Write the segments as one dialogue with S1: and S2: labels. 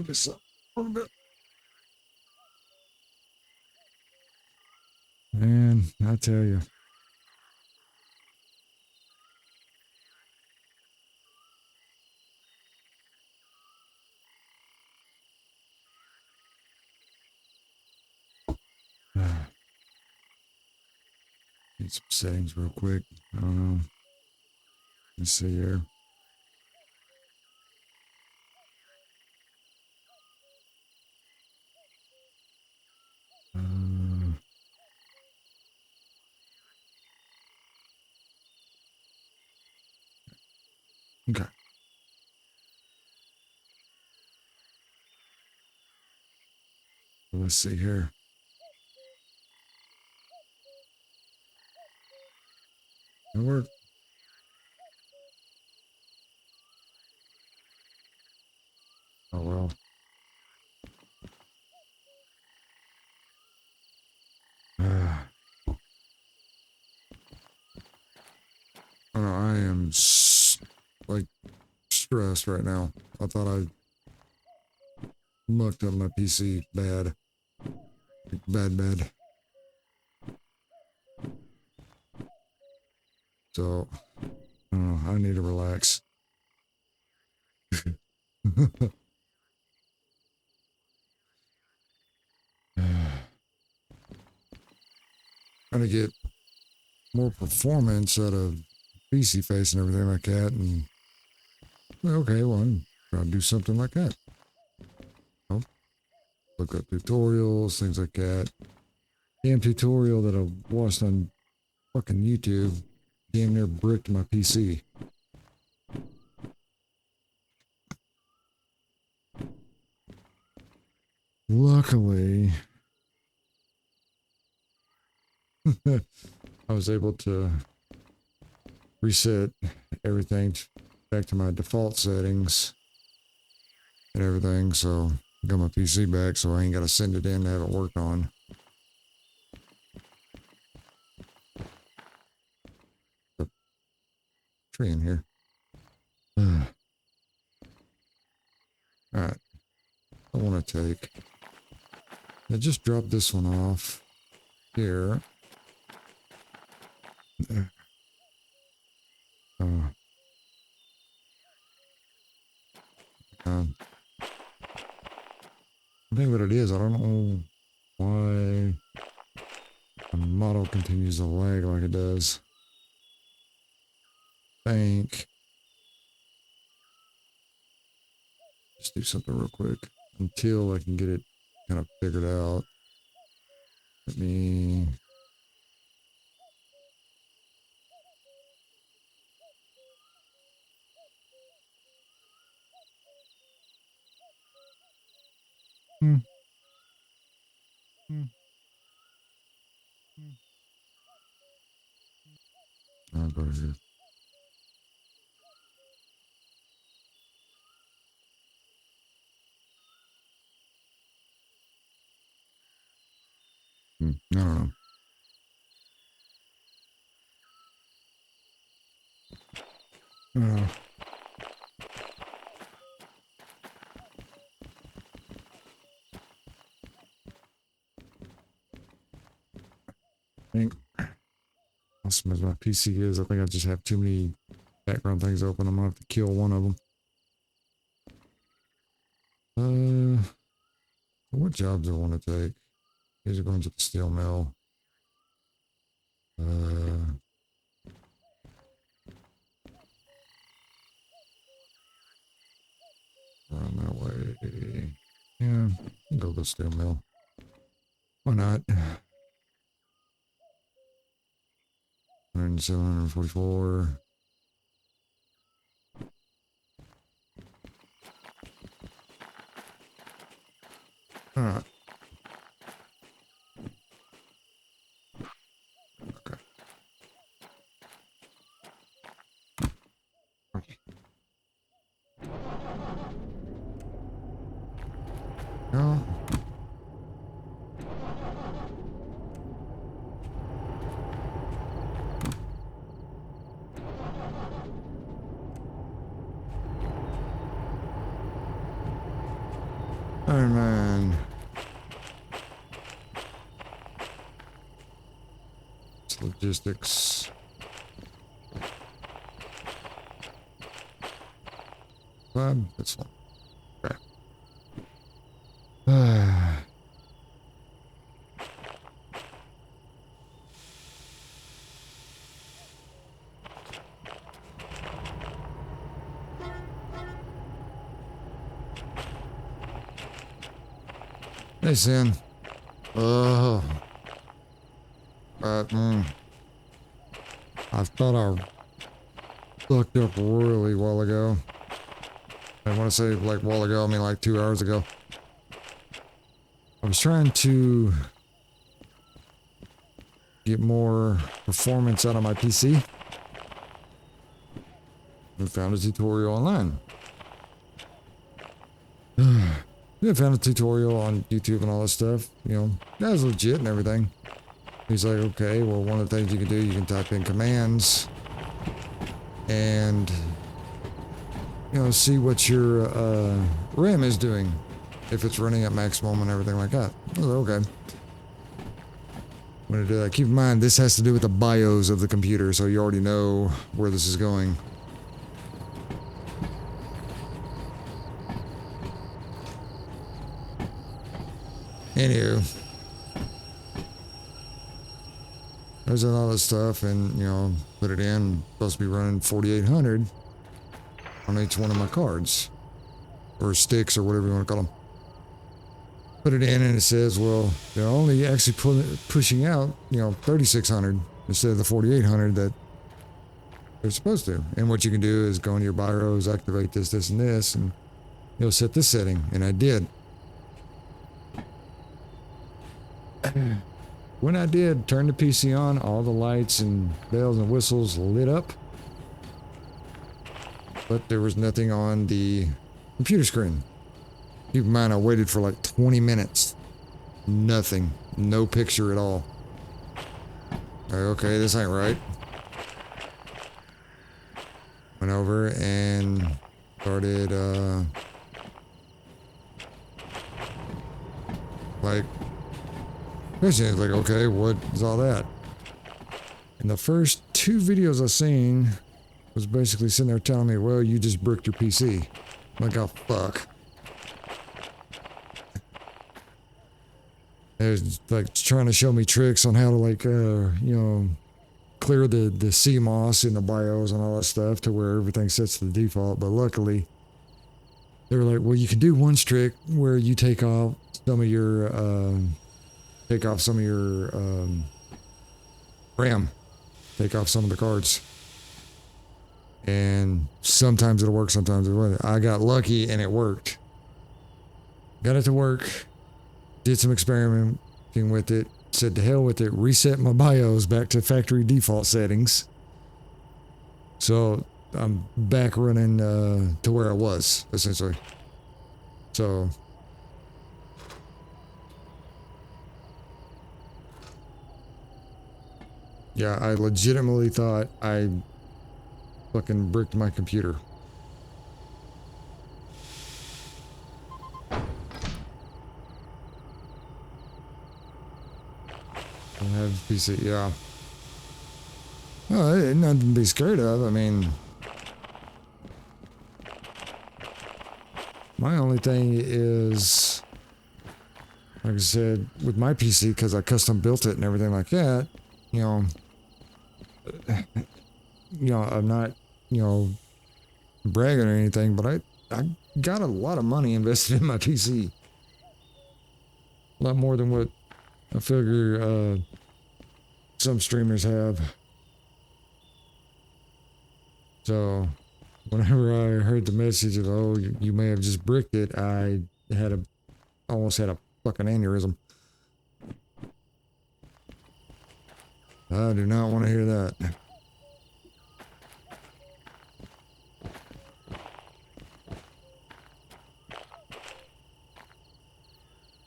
S1: focus up a little bit. Man, I tell you. Need some settings real quick. I don't know. Let's see here. Okay. Let's see here. That worked. Oh well. I know I am like stressed right now. I thought I mucked up my PC bad. Bad. So, I need to relax. Trying to get more performance out of PC face and everything like that, and okay, well, I'm trying to do something like that. Oh, look up tutorials, things like that. Damn tutorial that I watched on fucking YouTube damn near bricked my PC. Luckily, I was able to reset everything back to my default settings and everything, so I got my PC back, so I ain't got to send it in to have it worked on. Tree in here. Alright. I want to take. I just dropped this one off here. I think what it is, I don't know why the model continues to lag like it does. Just do something real quick until I can get it kind of figured out. Let me. I'll go here. I don't know. I think awesome as my PC is, I think I just have too many background things open. I'm gonna have to kill one of them. What jobs do I want to take? These are going to the steel mill. Around that way. Yeah, go to the steel mill. Why not? 107, 144. Alright. Okay. No. logistics. That's fine. Okay. Hey, Sin. Oh. I thought I fucked up really while ago. I want to say like while ago, I mean like 2 hours ago. I was trying to get more performance out of my PC. I found a tutorial online. I found a tutorial on YouTube and all that stuff. You know, that was legit and everything. He's like, okay, well, one of the things you can do, you can type in commands and, you know, see what your RAM is doing, if it's running at maximum and everything like that. I was like, okay. I'm going to do that. Keep in mind, this has to do with the BIOS of the computer, so you already know where this is going. Anywho. I was in all this stuff and, you know, put it in. Supposed to be running 4800 on each one of my cards. Or sticks or whatever you want to call them. Put it in and it says, well, they're only actually pushing out, you know, 3600 instead of the 4800 that they're supposed to. And what you can do is go into your BIOS, activate this, this, and this, and you'll set this setting. And I did. When I did turn the PC on, all the lights and bells and whistles lit up. But there was nothing on the computer screen. Keep in mind, I waited for like 20 minutes. Nothing. No picture at all. Okay, this ain't right. Went over and started, like, question, like, okay, what is all that? And the first 2 videos I seen was basically sitting there telling me, well, you just bricked your PC. I'm like, oh, fuck. It was like trying to show me tricks on how to, like, you know, clear the CMOS in the BIOS and all that stuff to where everything sets to the default. But luckily, they were like, well, you can do one trick where you take off some of your, RAM. Take off some of the cards. And sometimes it'll work, sometimes it won't. I got lucky and it worked. Got it to work. Did some experimenting with it. Said to hell with it. Reset my BIOS back to factory default settings. So I'm back running to where I was, essentially. So... yeah, I legitimately thought I fucking bricked my computer. I have a PC, yeah. Well, it ain't nothing to be scared of. I mean, my only thing is, like I said, with my PC, because I custom built it and everything like that, you know, I'm not, you know, bragging or anything, but I got a lot of money invested in my PC. A lot more than what I figure some streamers have. So whenever I heard the message of, oh, you may have just bricked it, I almost had a fucking aneurysm. I do not want to hear that.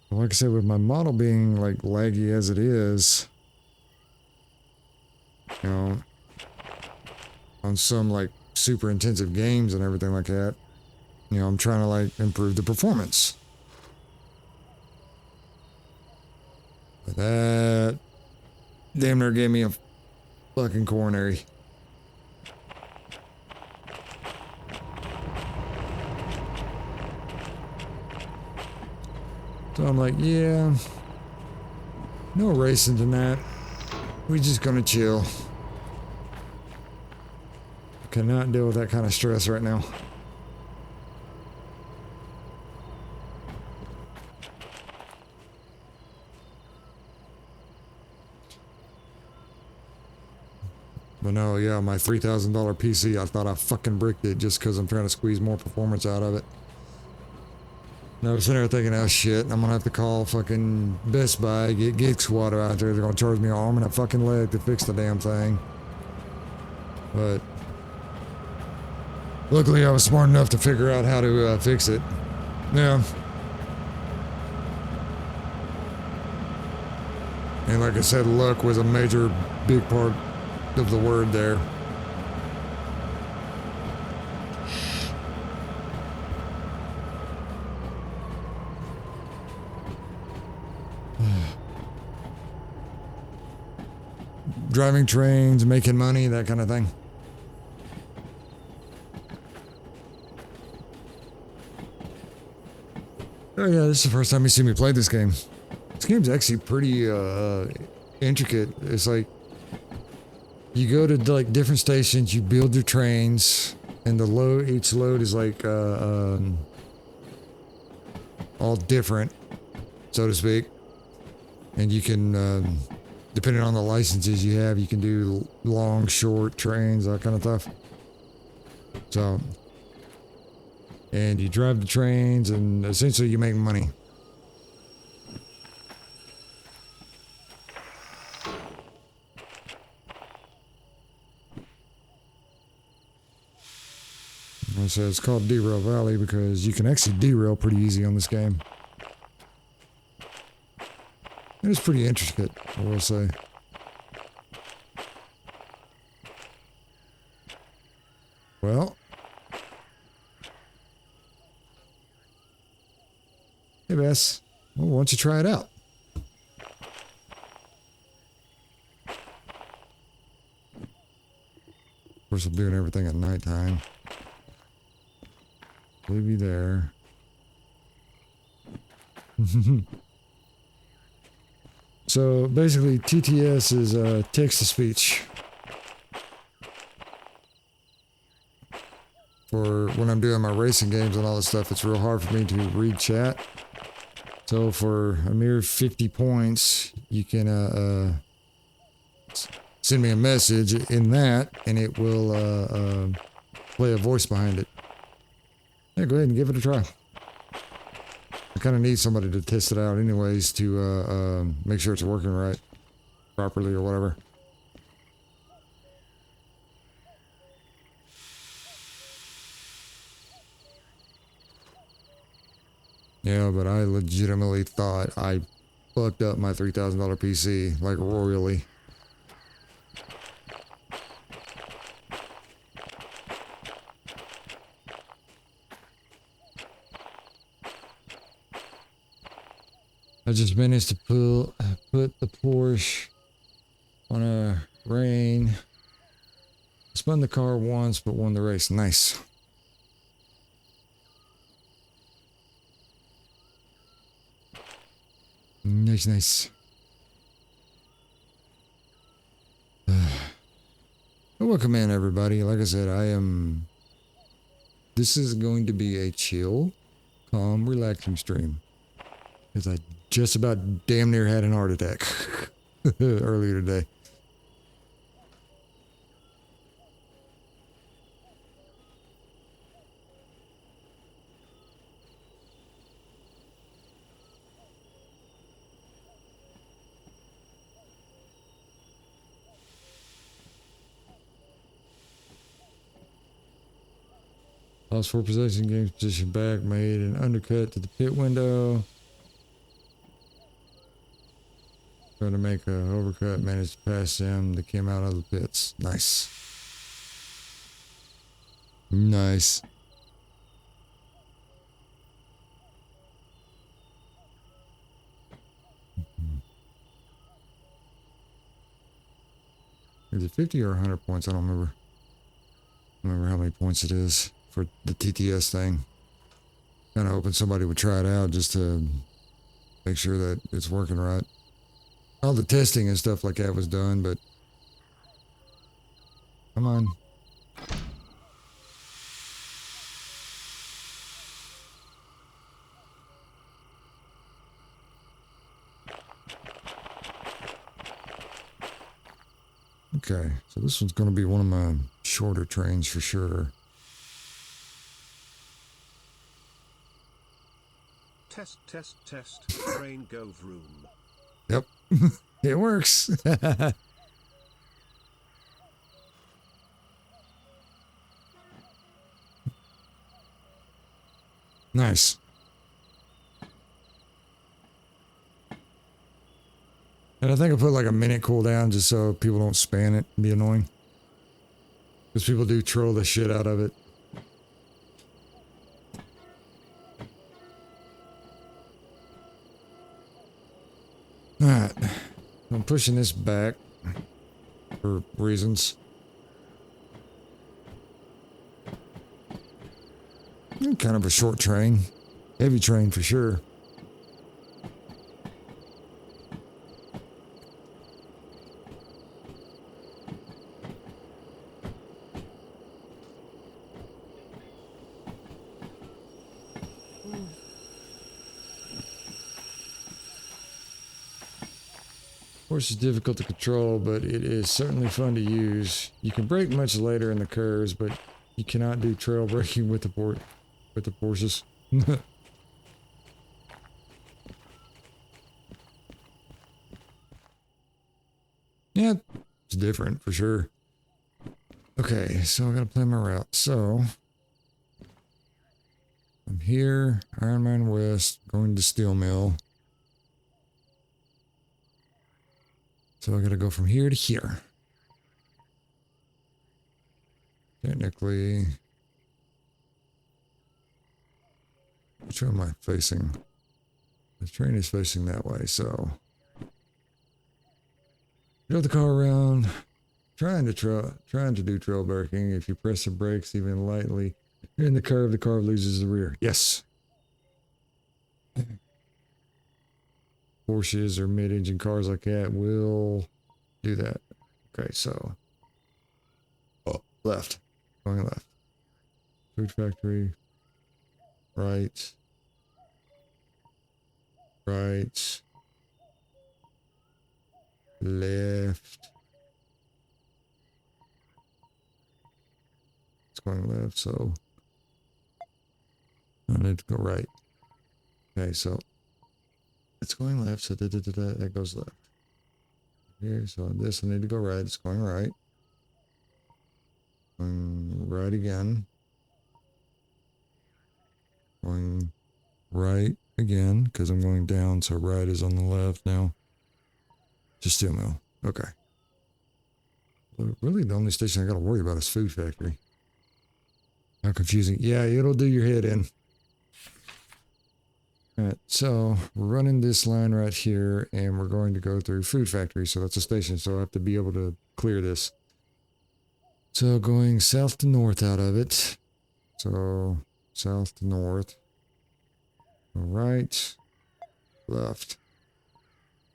S1: Like I said, with my model being like laggy as it is, you know, on some like super intensive games and everything like that, you know, I'm trying to like improve the performance. But that damn near gave me a fucking coronary. So I'm like, yeah, no racing tonight. We just gonna chill. Cannot deal with that kind of stress right now. But no, yeah, my $3,000 PC, I thought I fucking bricked it just because I'm trying to squeeze more performance out of it. And I was sitting there thinking, oh shit, I'm gonna have to call fucking Best Buy, get Geek Squad out there. They're gonna charge me an arm and a fucking leg to fix the damn thing. But luckily I was smart enough to figure out how to fix it. Yeah. And like I said, luck was a major, big part of the word there. Driving trains, making money, that kind of thing. Oh yeah, this is the first time you see me play this game. This game's actually pretty intricate. It's like you go to like different stations, you build your trains, and each load is like all different, so to speak. And you can depending on the licenses you have, you can do long, short trains, that kind of stuff. So, and you drive the trains, and essentially you make money. So it's called Derail Valley because you can actually derail pretty easy on this game. It is pretty intricate, I will say. Well. Hey, Bess. Well, why don't you try it out? Of course, I'm doing everything at nighttime. Leave you there. So basically, TTS is text-to-speech. For when I'm doing my racing games and all this stuff, it's real hard for me to read chat. So for a mere 50 points, you can send me a message in that, and it will play a voice behind it. Yeah, go ahead and give it a try. I kind of need somebody to test it out anyways to make sure it's working right, properly or whatever. Yeah, but I legitimately thought I fucked up my $3,000 PC, like royally. I just managed to put the Porsche on a rain. Spun the car once, but won the race. Nice. Nice, nice. Welcome in, everybody. Like I said, this is going to be a chill, calm, relaxing stream. Because I just about damn near had an heart attack earlier today. Lost 4 possession, game's position back, made an undercut to the pit window. Trying to make an overcut, managed to pass them that came out of the pits. Nice. Nice. Is it 50 or 100 points? I don't remember. I don't remember how many points it is for the TTS thing. Kind of hoping somebody would try it out just to make sure that it's working right. All the testing and stuff like that was done, but come on. Okay, so this one's going to be one of my shorter trains for sure.
S2: Test, test, test. Train go vroom.
S1: Yep, it works. Nice. And I think I put like a minute cooldown just so people don't spam it and be annoying. Because people do troll the shit out of it. Alright. I'm pushing this back for reasons. Kind of a short train. Heavy train for sure. Of course, it's difficult to control, but it is certainly fun to use. You can brake much later in the curves, but you cannot do trail braking with the Porsches. Yeah, it's different for sure. Okay, so I gotta plan my route. So I'm here, Iron Man West, going to Steel Mill. So I gotta go from here to here. Technically, which way am I facing? The train is facing that way, so drive the car around, trying to do trail braking. If you press the brakes even lightly in the curve loses the rear. Yes. Porsches or mid-engine cars like that will do that. Okay, so left, going left. Food factory, right, right, left. It's going left, so I need to go right. Okay, so it's going left, so that goes left. Here, so this I need to go right. It's going right. Going right again. Going right again, because I'm going down, so right is on the left now. Just Steel Mill. Okay. Well, really, the only station I got to worry about is Food Factory. How confusing. Yeah, it'll do your head in. Alright, so we're running this line right here, and we're going to go through Food Factory, so that's a station, so I have to be able to clear this. So going south to north out of it. So south to north. Right, left.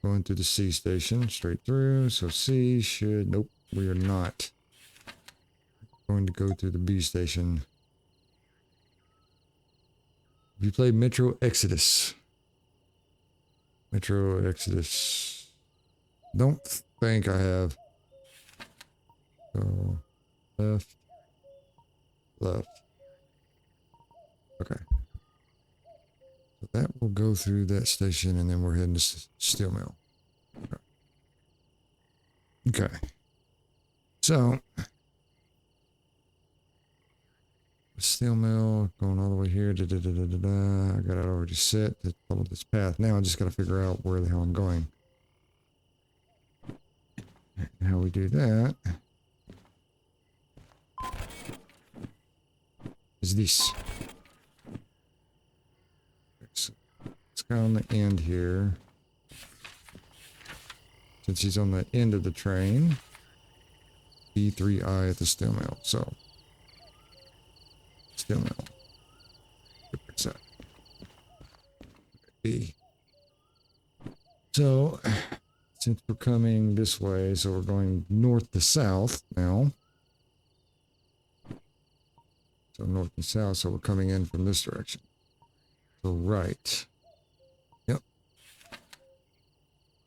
S1: Going through the C station, straight through, so C should, nope, we are not. Going to go through the B station. Have you played Metro Exodus? Metro Exodus. Don't think I have. So, left. Left. Okay. So that will go through that station, and then we're heading to Steel Mill. Okay. So, Steel Mill, going all the way here. I got it already set to follow this path. Now I just got to figure out where the hell I'm going. And how we do that is this. So let's go on the end here. Since he's on the end of the train. D3I at the steel mill. So, steel mill. Where's that? B. So, since we're coming this way, so we're going north to south now. So north and south, so we're coming in from this direction. So right. Yep.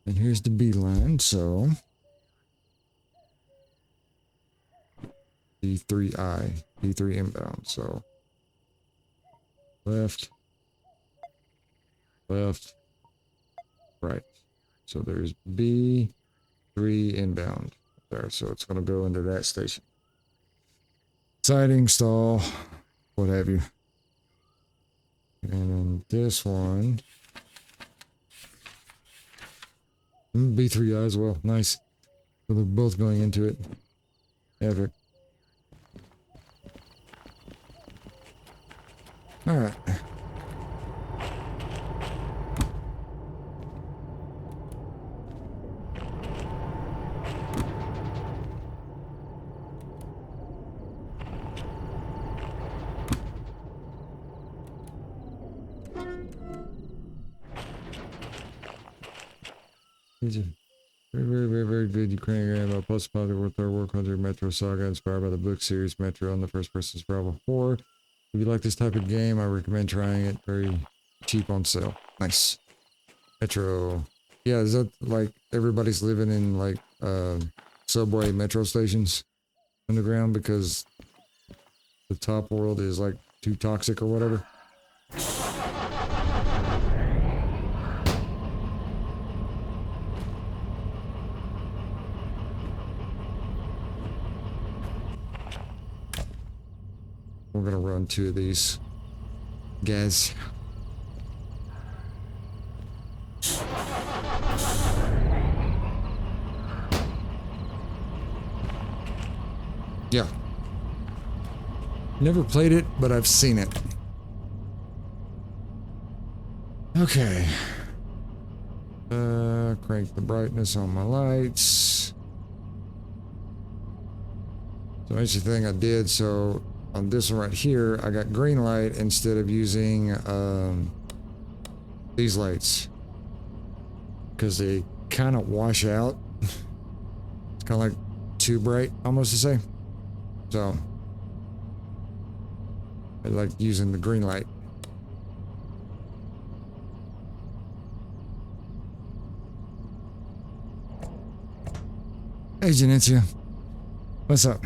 S1: And here's the B line, so D3I, D3 inbound, so left, left, right. So there's B3 inbound there, so it's going to go into that station. Siding, stall, what have you. And then this one, B3I as well, nice. So they're both going into it. Epic. Alright. He's a very good Ukrainian game about post-apocalyptic third world country Metro saga inspired by the book series Metro on the first-person survival horror. If you like this type of game, I recommend trying it. Very cheap on sale. Nice. Metro. Yeah, is that like everybody's living in like subway metro stations underground because the top world is like too toxic or whatever? We're gonna run 2 of these guys. Yeah. Never played it, but I've seen it. Okay. Crank the brightness on my lights. So that's the thing I did, so on this one right here, I got green light instead of using these lights. Because they kind of wash out. It's kind of like too bright, almost to say. So, I like using the green light. Hey, Janitzia. What's up?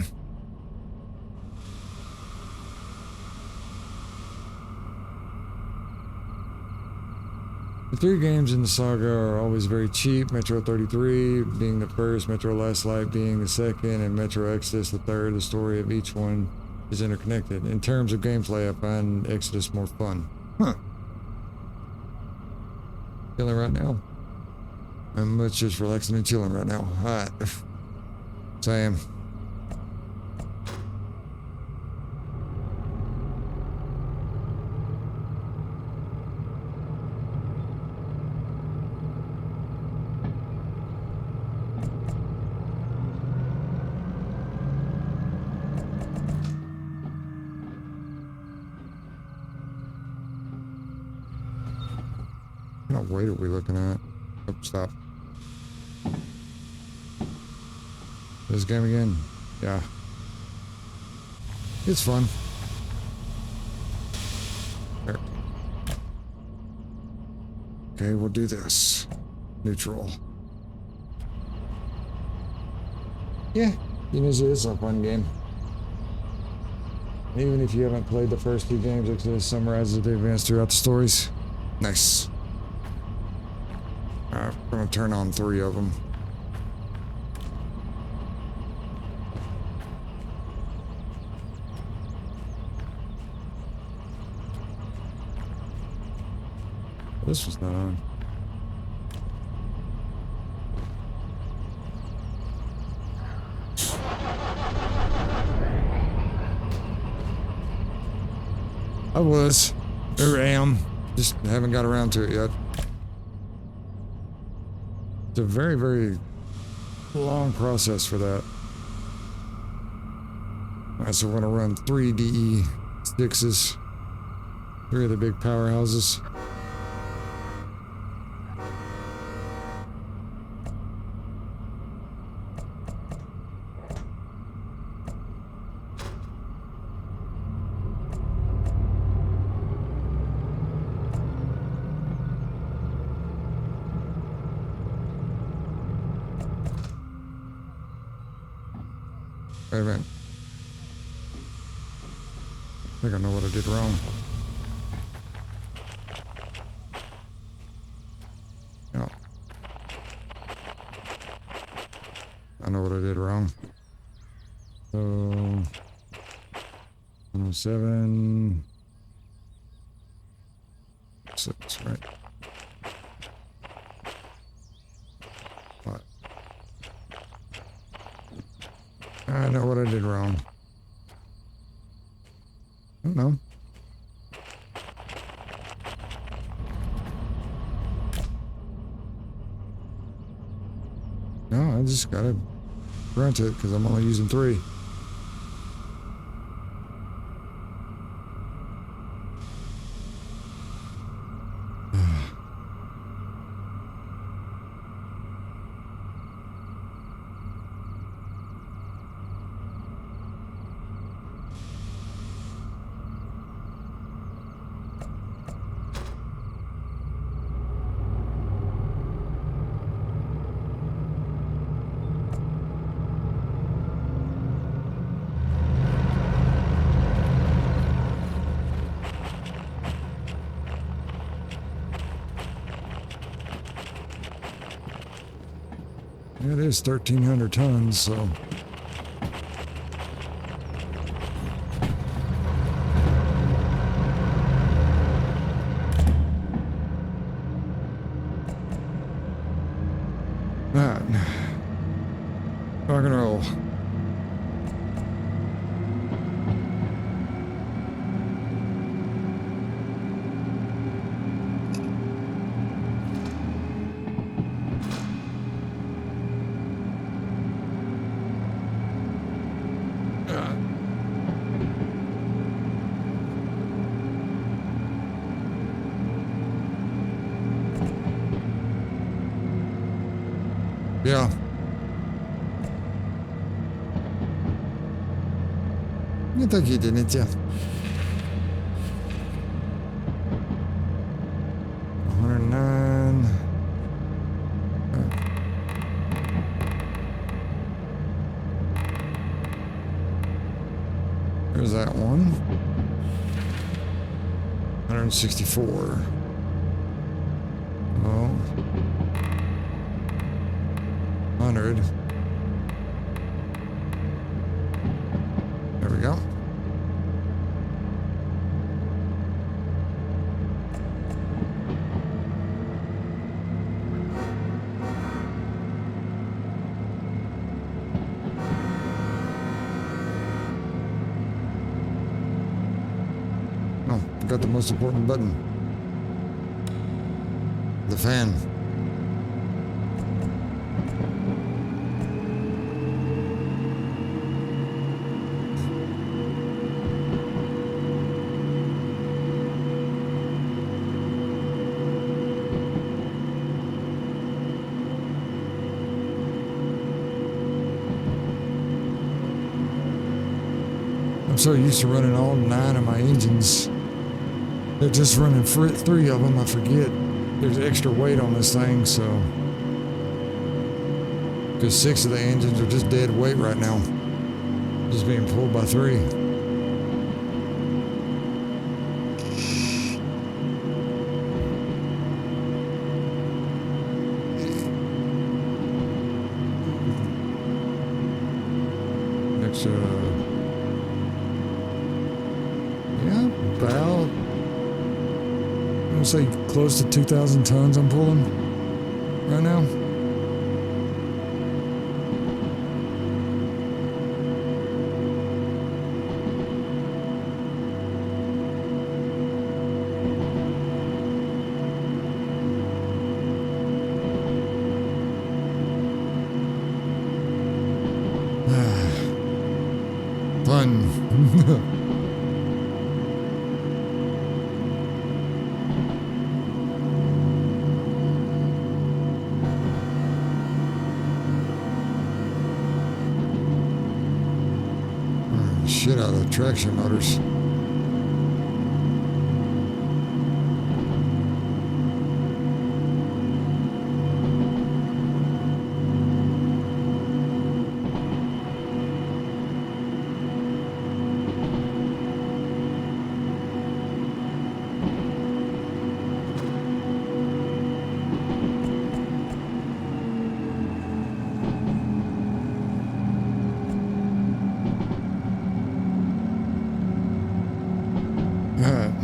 S1: The 3 games in the saga are always very cheap, Metro 33 being the first, Metro Last Light being the second, and Metro Exodus the third. The story of each one is interconnected. In terms of gameplay, I find Exodus more fun. Huh. Chilling right now. I'm much just relaxing and chilling right now. Alright. Same. What weight are we looking at? Oh, stop. This game again? Yeah. It's fun. There. Okay, we'll do this. Neutral. Yeah, you know, it's a fun game. Even if you haven't played the first 2 games, it just summarizes the events throughout the stories. Nice. I'm gonna turn on 3 of them. This was not on. I was. Or am. Just haven't got around to it yet. It's a very long process for that. Alright, so we're gonna run 3 DE6s. 3 of the big powerhouses. Wait a minute. I think I know what I did wrong. Yeah. I know what I did wrong. So 107 6, right? What? I know what I did wrong. I don't know. No, I just gotta grunt it because I'm only using 3. It is 1,300 tons, so. That. Rock and roll. Yeah. Nie tak jedynie cię. 109. There's that one. 164. Oh. 100. There we go. Oh, forgot the most important button. The fan. I'm so used to running all 9 of my engines. They're just running 3 of them. I forget there's extra weight on this thing, so. Because 6 of the engines are just dead weight right now. Just being pulled by 3. Next, yeah, about, I'm gonna say close to 2,000 tons I'm pulling right now. Fun. Shit out of the traction motors. Alright,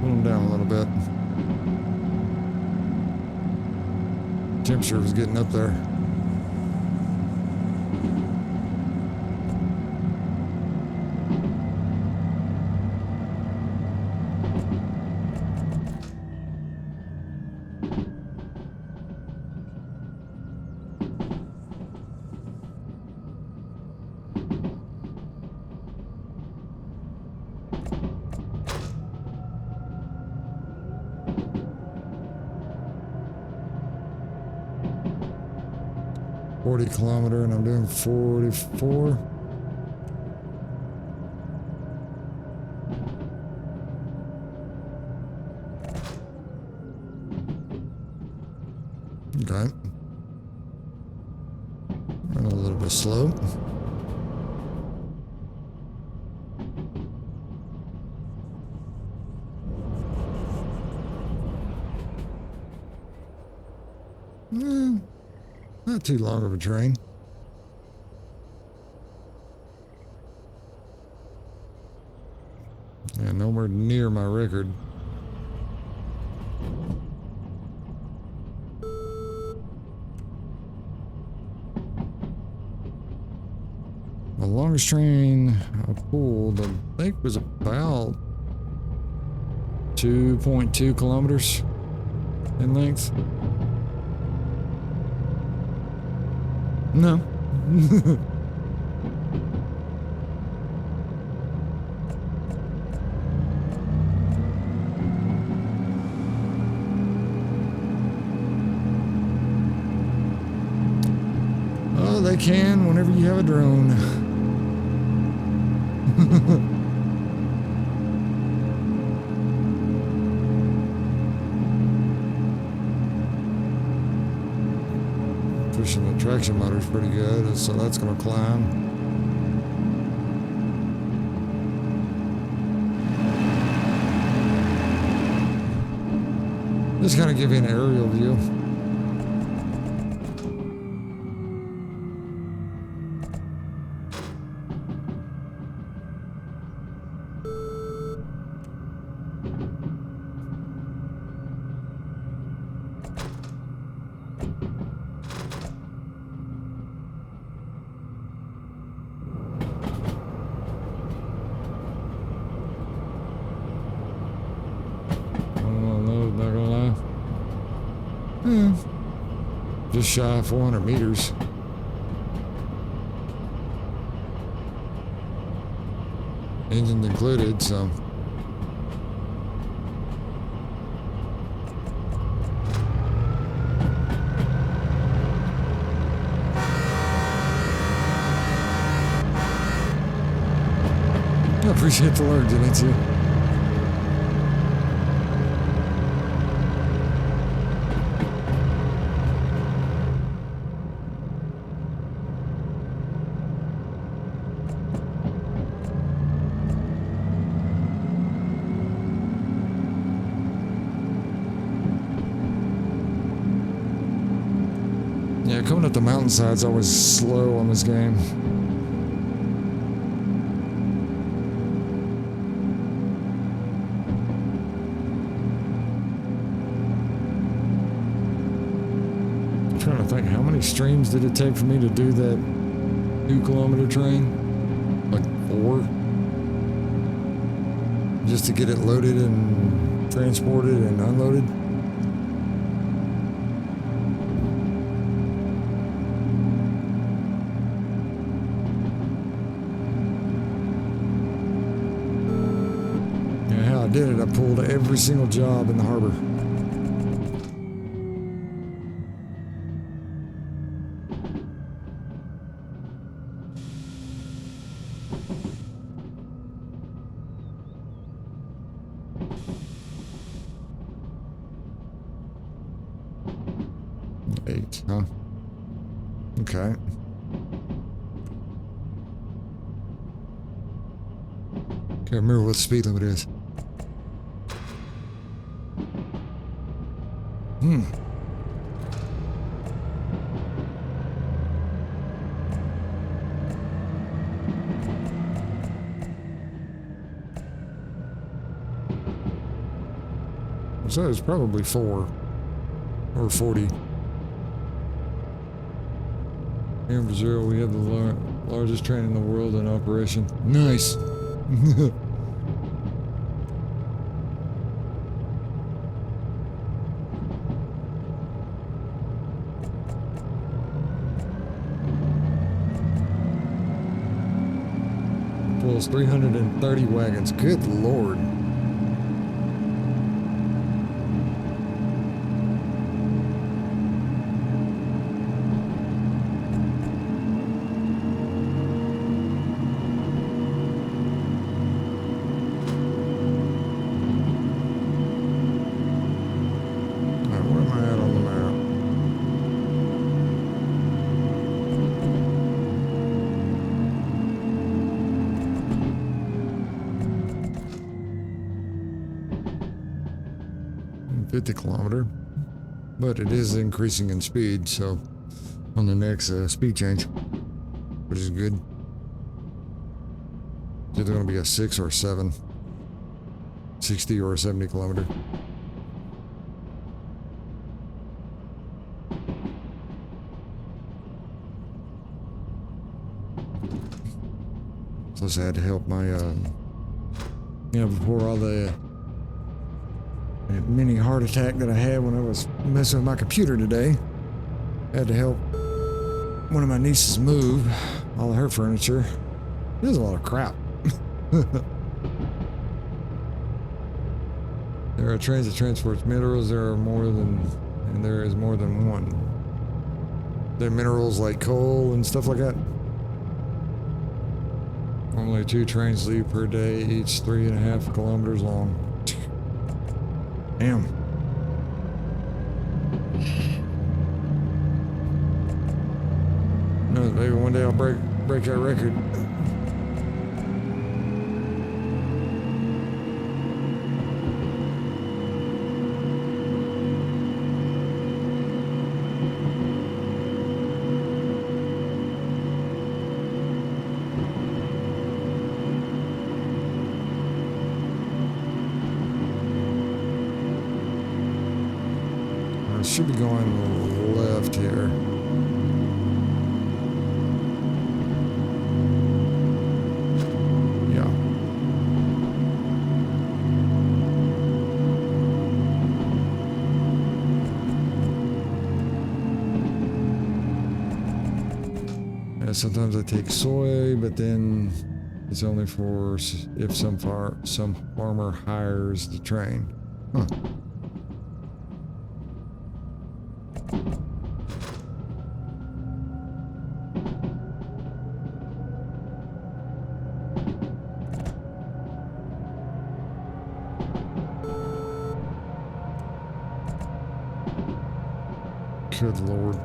S1: pull them down a little bit. Temperature was getting up there. .40 and I'm doing 44. Okay. Run a little bit slow. Not too long of a train. Yeah, nowhere near my record. The longest train I pulled, I think, was about 2.2 kilometers in length. No. Oh, they can whenever you have a drone. Pushing the traction motor's pretty good, so that's going to climb. Just kind of give you an aerial view. Just shy of 400 meters. Engine included, so. I appreciate the alert, didn't you? Yeah, coming up the mountainside's always slow on this game. I'm trying to think, how many streams did it take for me to do that 2-kilometer train? Like 4? Just to get it loaded and transported and unloaded? did it. I pulled every single job in the harbor. Eight, huh? Okay. Can't remember what the speed limit is. So it's probably 4 or 40. Here in Brazil, we have the largest train in the world in operation. Nice. Pulls 330 wagons. Good Lord. Where am I at on the map? I'm 50 kilometer, but it is increasing in speed, so on the next speed change, which is good. It's either going to be a 6 or a 7, 60 or a 70 kilometer. Plus I had to help my, before all the mini heart attack that I had when I was messing with my computer today. I had to help one of my nieces move all of her furniture. There's a lot of crap. There are trains that transport minerals. There is more than one. There are minerals like coal and stuff like that. Normally 2 trains leave per day, each 3.5 kilometers long. Damn. No, maybe one day I'll break that record. I should be going left here. Yeah. Yeah, sometimes I take soy, but then it's only for if some farmer hires the train. Huh. Good Lord.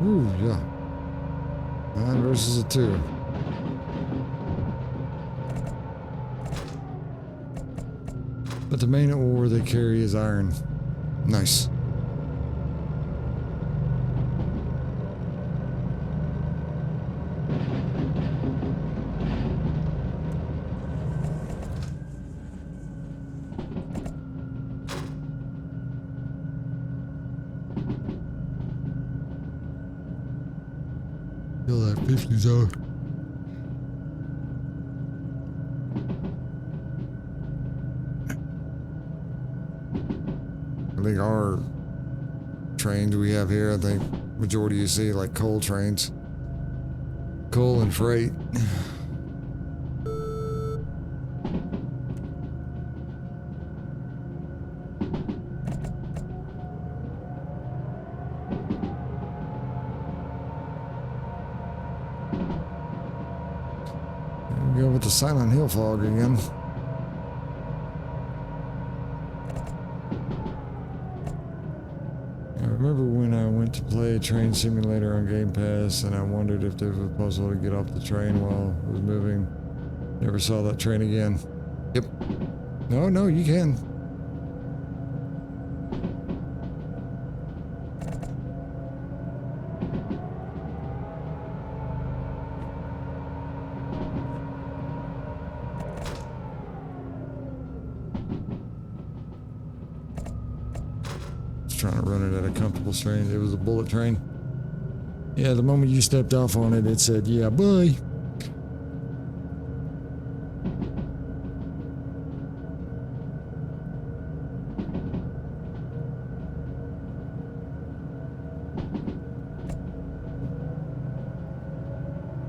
S1: Ooh, yeah. 9 versus a 2. But the main ore they carry is iron. Nice. Feel that 50 zone. I think our trains we have here. I think majority you see like coal trains. Coal and freight. Go with the Silent Hill fog again. I remember when I went to play Train Simulator on Game Pass and I wondered if there was possible to get off the train while it was moving. Never saw that train again. Yep. No, you can. Trying to run it at a comfortable train. It was a bullet train. Yeah, the moment you stepped off on it, it said, yeah, bye.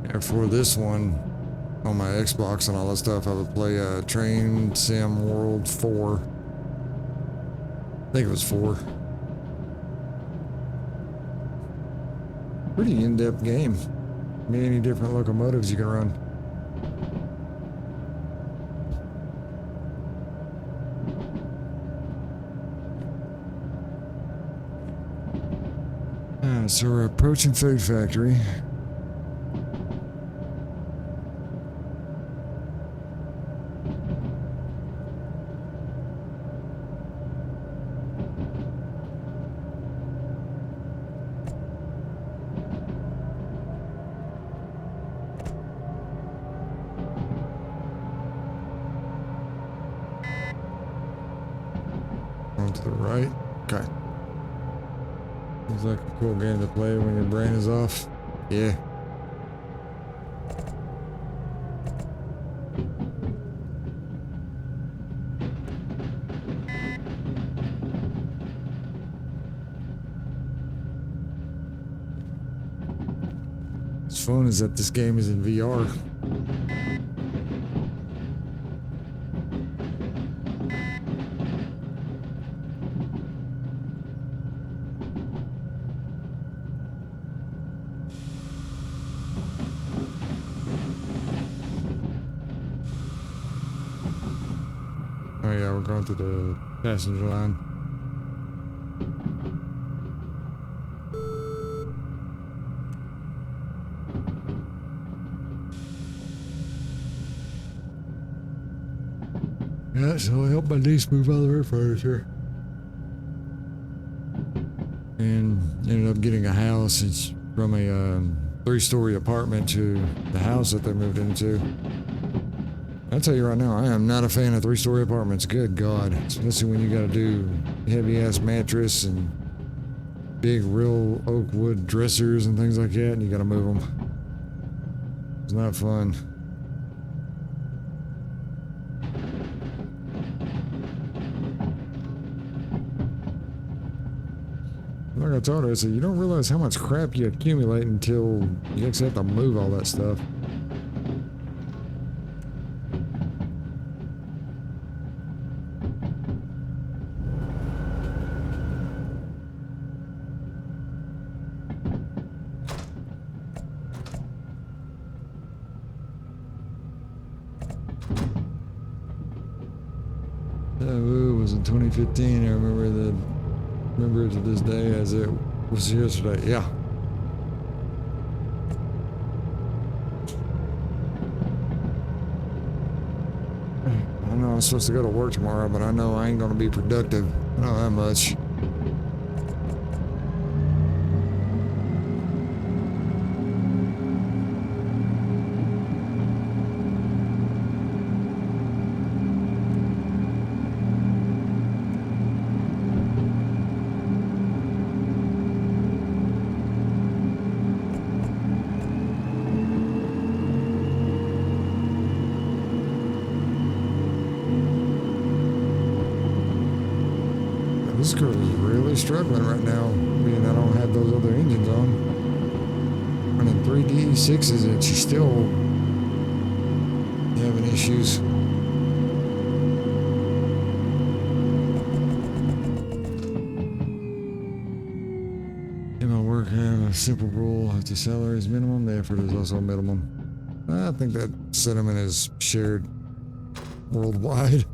S1: And for this one, on my Xbox and all that stuff, I would play Train Sim World 4. I think it was 4. Pretty in-depth game. Many different locomotives you can run. So we're approaching Food Factory. To the right. Okay. Looks like a cool game to play when your brain is off. Yeah. What's fun is that this game is in VR. Oh yeah, we're going to the passenger line. Yeah, so I helped my niece move out of her furniture. And ended up getting a house. It's from a 3-story apartment to the house that they moved into. I'll tell you right now, I am not a fan of 3-story apartments. Good God. Especially when you gotta do heavy-ass mattress and big real oak wood dressers and things like that, and you gotta move them. It's not fun. Like I told her, I said, you don't realize how much crap you accumulate until you actually have to move all that stuff. It was in 2015. I remember it to this day as it was yesterday. Yeah. I know I'm supposed to go to work tomorrow, but I know I ain't gonna be productive. I know that much. This girl is really struggling right now being I don't have those other engines on. Running 3 DE6s and she's still having issues. In my work, I have a simple rule. If the salary is minimum, the effort is also minimum. I think that sentiment is shared worldwide.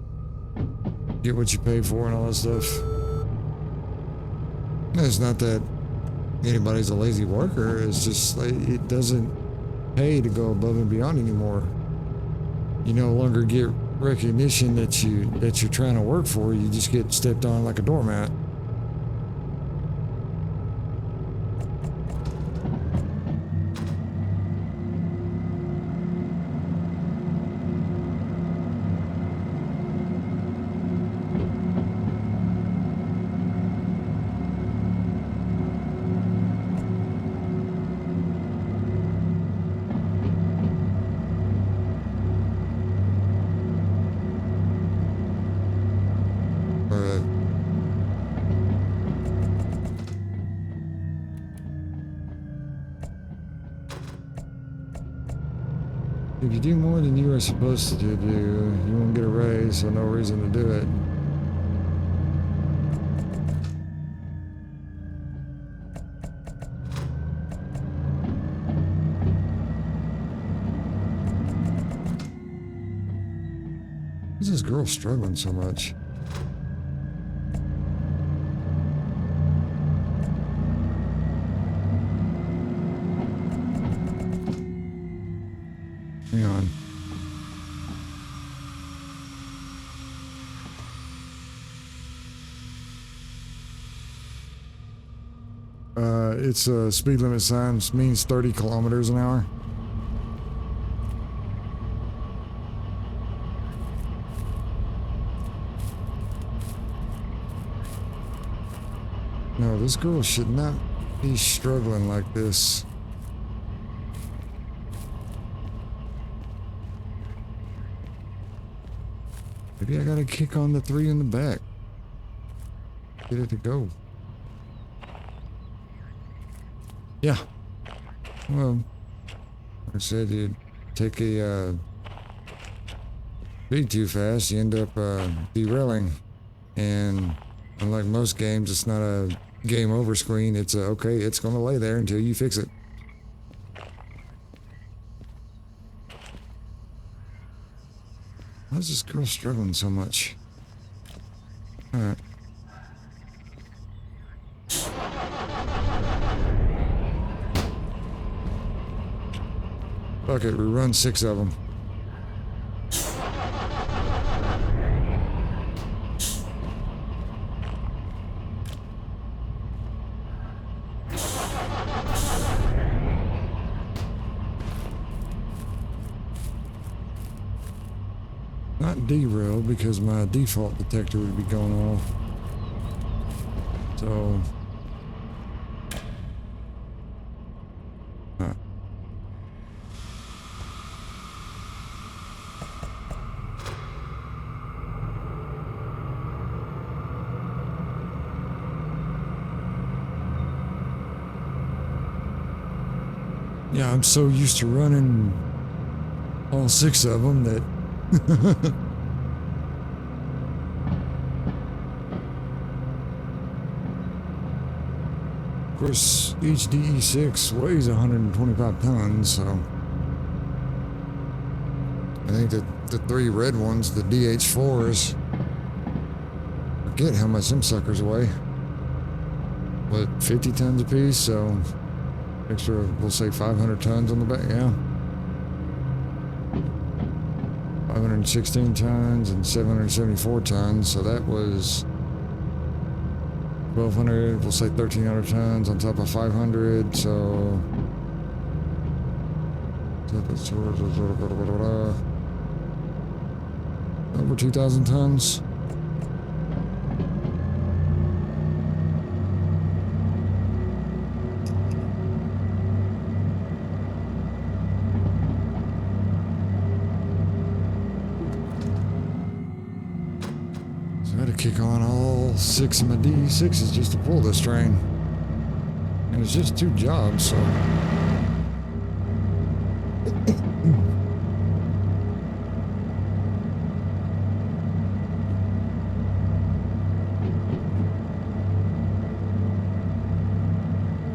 S1: Get what you pay for and all that stuff. It's not that anybody's a lazy worker. It's just like it doesn't pay to go above and beyond anymore. You no longer get recognition that you're trying to work for. You just get stepped on like a doormat. If you do more than you are supposed to do, you won't get a raise, so no reason to do it. Why is this girl struggling so much? Hang on. It's a speed limit sign, means 30 kilometers an hour. No, this girl should not be struggling like this. Maybe I gotta kick on the 3 in the back. Get it to go. Yeah. Well, like I said, you take a speed too fast, you end up derailing. And unlike most games, it's not a game over screen. It's a, okay, it's gonna lay there until you fix it. Why is this girl struggling so much? Alright. Fuck it, we run 6 of them. Not derail because my default detector would be going off. So. Yeah, I'm so used to running all 6 of them that of course, each DE6 weighs 125 tons, so I think that the 3 red ones, the DH4s, forget how much them suckers weigh. What, 50 tons a piece, so extra, we'll say 500 tons on the back, yeah. 516 tons and 774 tons, so that was 1,200, we'll say 1,300 tons on top of 500, so over 2,000 tons. So I had to kick on all 6 of my DE6s just to pull this train. And it's just 2 jobs, so.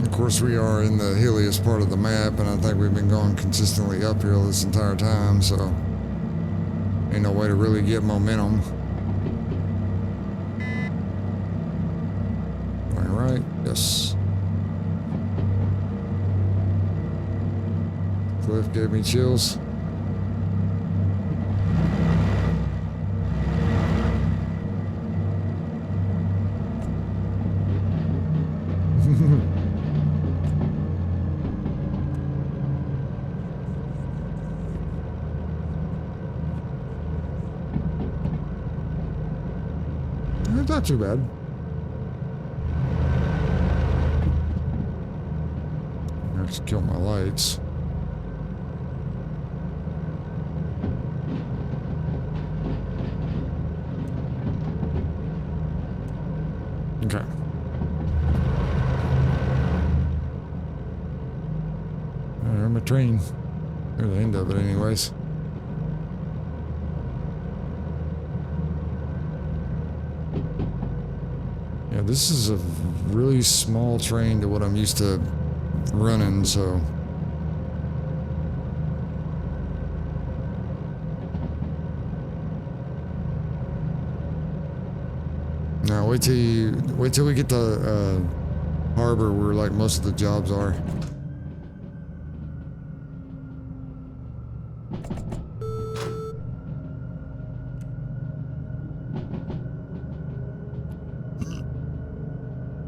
S1: Of course, we are in the hilliest part of the map, and I think we've been going consistently uphill this entire time, so ain't no way to really get momentum. All right, yes. Cliff gave me chills. It's not too bad. I have to kill my lights. Okay. There's my train. There's the end of it anyways. Yeah, this is a really small train to what I'm used to running, so. Now wait till we get to harbor where like most of the jobs are.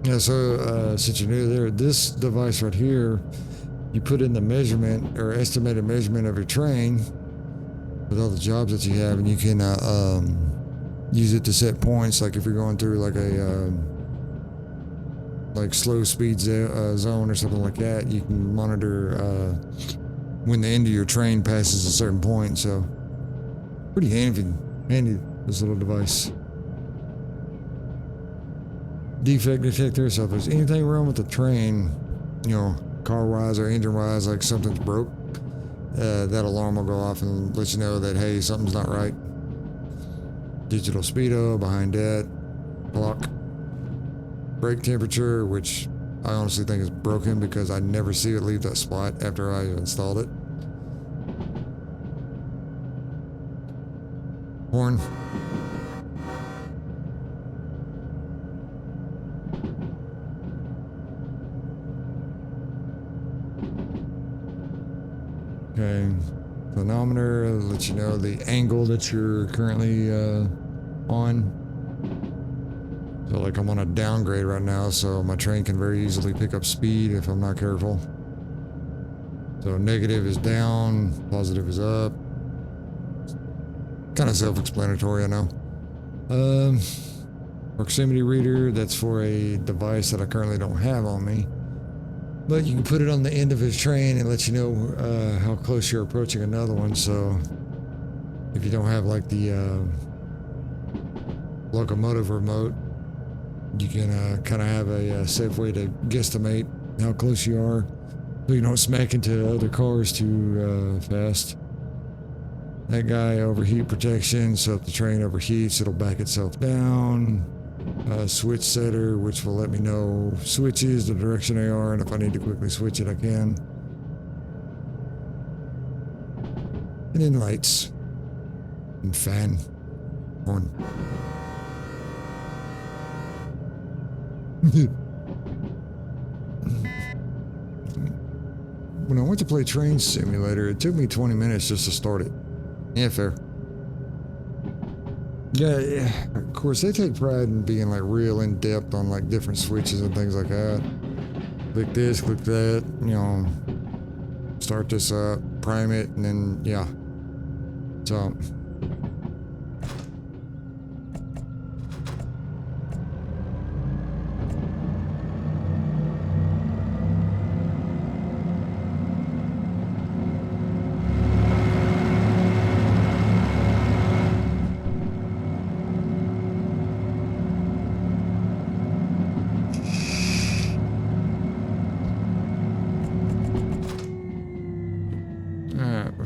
S1: Yeah, so since you're new there, this device right here, you put in the measurement or estimated measurement of your train with all the jobs that you have, and you can use it to set points. Like if you're going through like a like slow speed zone or something like that, you can monitor when the end of your train passes a certain point. So pretty handy this little device. Defect detector, so if there's anything wrong with the train, you know, car wise or engine wise, like something's broke, that alarm will go off and let you know that, hey, something's not right. Digital speedo behind that, clock, brake temperature, which I honestly think is broken because I never see it leave that spot after I installed it. Horn. Okay, phonometer lets you know the angle that you're currently on. So like I'm on a downgrade right now, so my train can very easily pick up speed if I'm not careful. So negative is down, positive is up. Kind of self-explanatory, I know. Proximity reader, that's for a device that I currently don't have on me. But you can put it on the end of his train and let you know how close you're approaching another one. So if you don't have like the locomotive remote, you can kind of have a safe way to guesstimate how close you are so you don't smack into other cars too fast. That guy, overheat protection, so if the train overheats, it'll back itself down. Switch setter, which will let me know switches, the direction they are, and if I need to quickly switch it, I can. And then lights. And fan. Horn. When I went to play Train Simulator, it took me 20 minutes just to start it. Yeah, fair. Yeah, of course, they take pride in being like real in depth on like different switches and things like that. Click this, click that, you know, start this up, prime it, and then, yeah. So.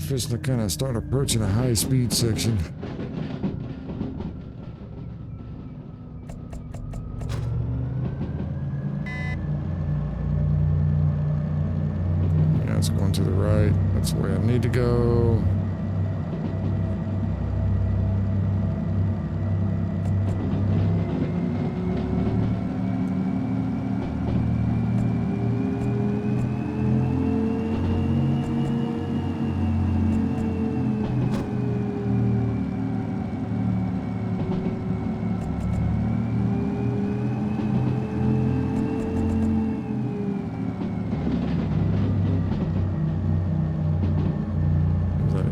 S1: fishing to kind of start approaching a high-speed section. Yeah, it's going to the right. That's the way I need to go.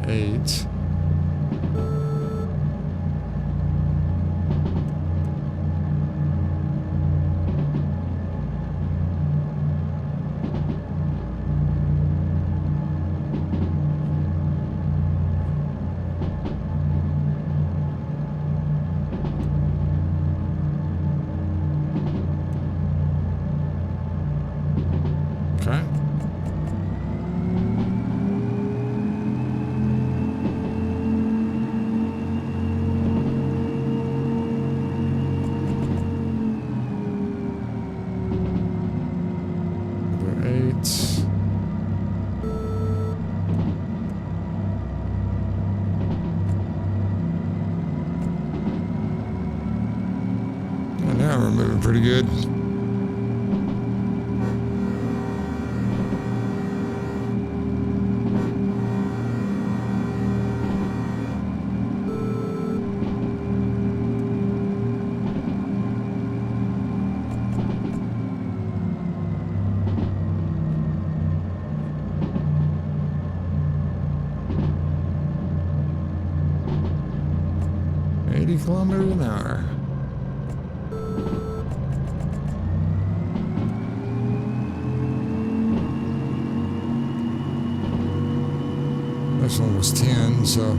S1: Eight. Okay. And now we're moving pretty good. Kilometers an hour. This one was 10, so.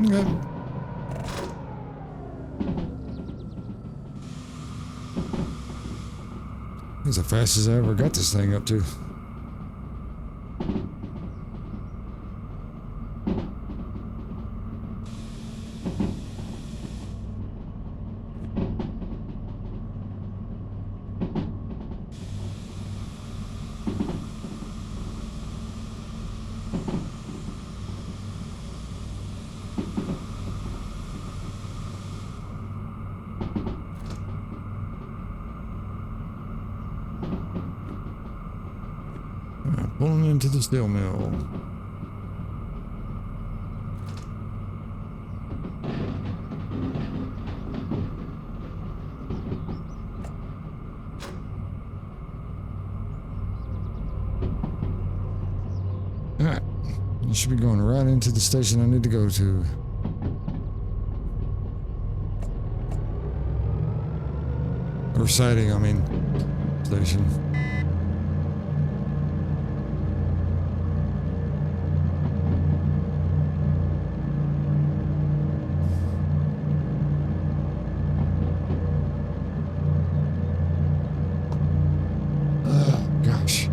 S1: Okay. That's the fastest I ever got this thing up to. Pulling into the steel mill. Alright. You should be going right into the station I need to go to. Or sighting, I mean. Station. Gosh.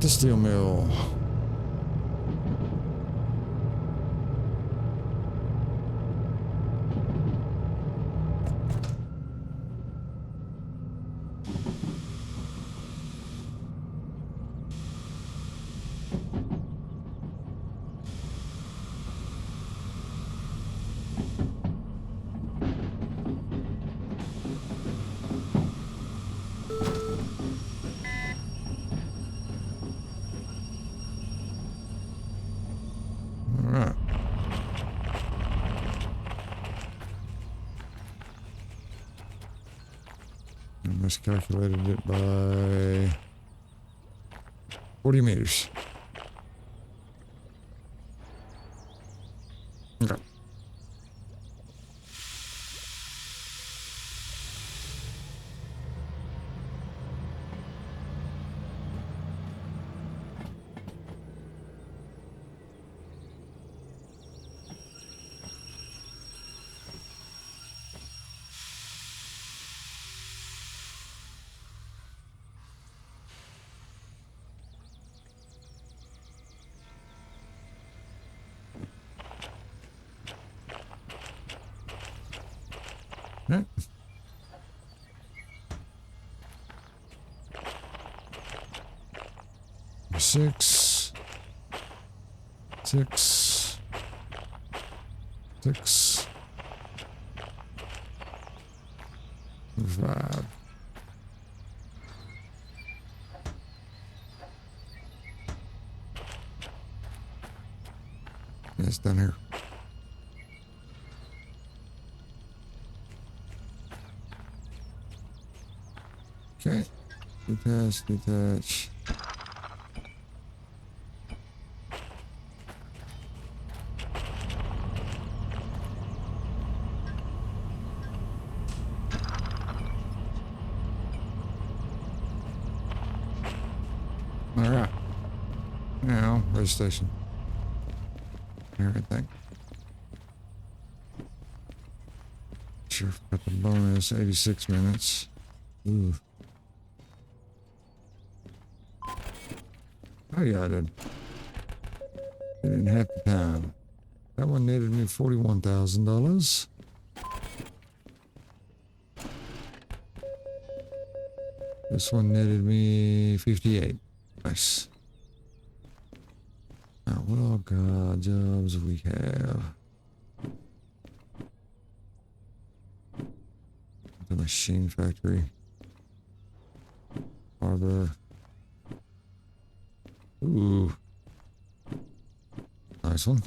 S1: the steel mill. Alright. I miscalculated it by 40 meters. Okay. Right. Six. 5. Yeah, it's down here. Okay. Detach. All right. Now, registration. Everything. Sure, got the bonus. 86 minutes. Ooh. Oh yeah, I did. Did it in half the time. That one netted me $41,000. This one netted me 58. Nice. Now, what all god jobs we have? The machine factory. Harbor. Ooh. Nice one.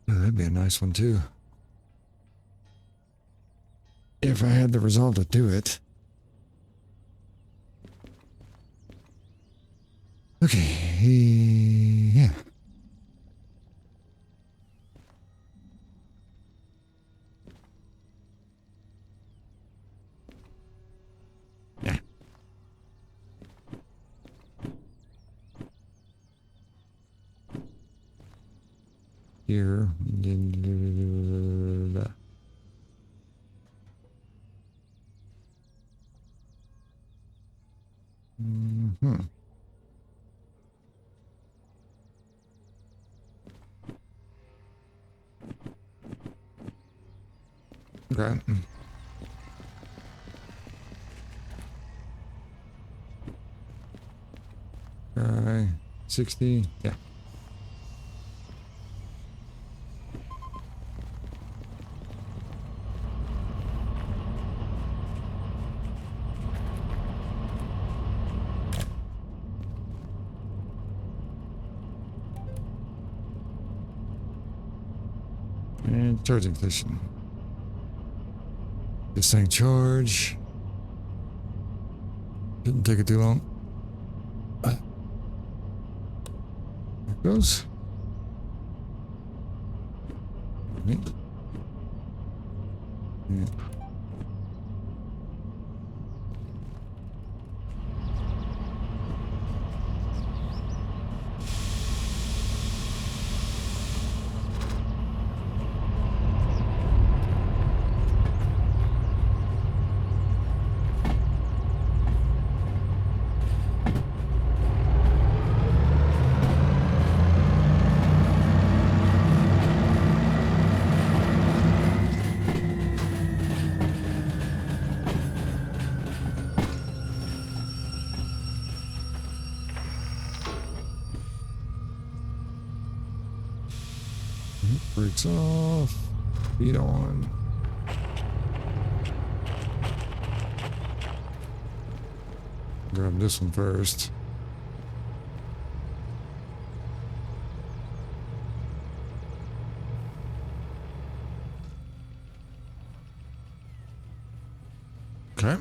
S1: Ooh, that'd be a nice one too. If I had the resolve to do it. Okay, yeah. Yeah. Here. Mm-hmm. Okay. Okay. 60. Yeah. And charging station. This thing charge. Didn't take it too long. There it goes. Yeah. Brakes off. Speed on. Grab this one first. Okay.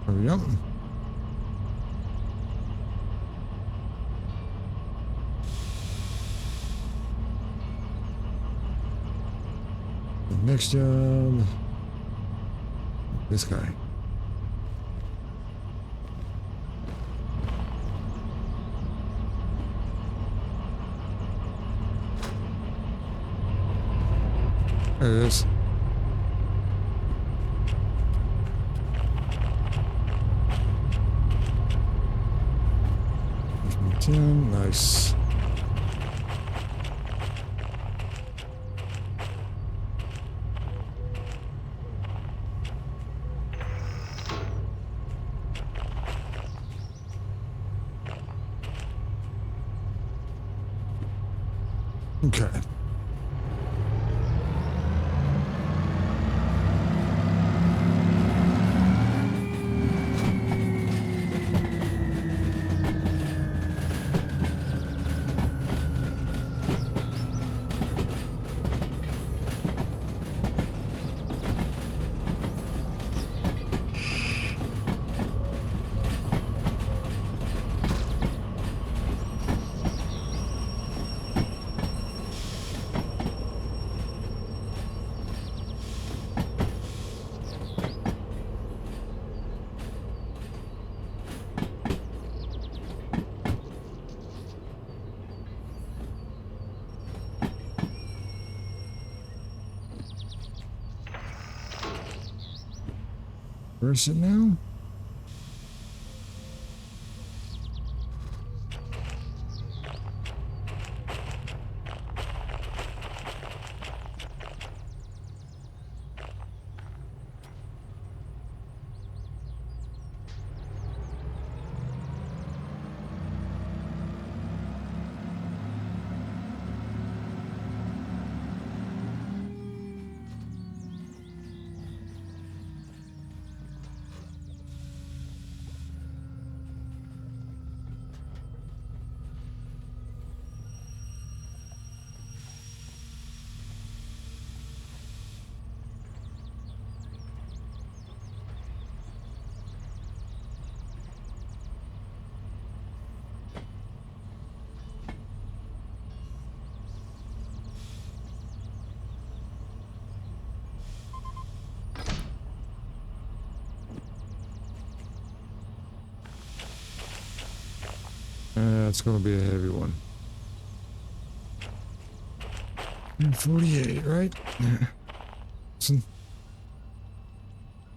S1: There we go. Next job. This guy. There it is. Nice. Okay. Where is it now? It's going to be a heavy one. 48, right? Listen.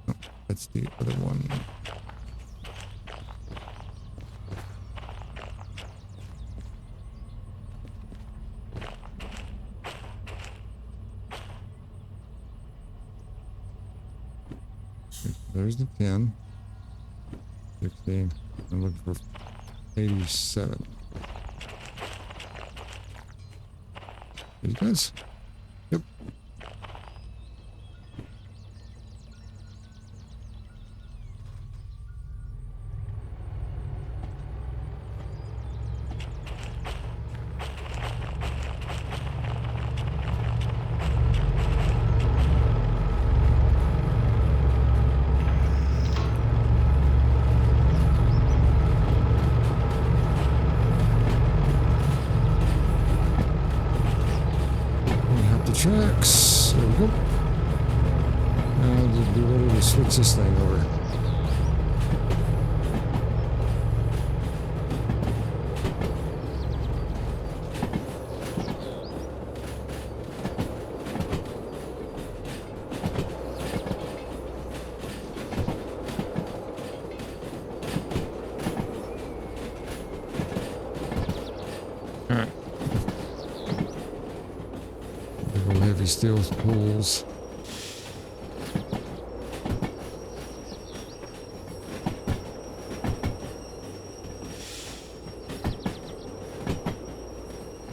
S1: Oh, that's the other one. There's the 10. 16. I'm looking for 87. These guys? Yep. Tracks. There we go. Now I'll just be ready to switch this thing over. these steel poles.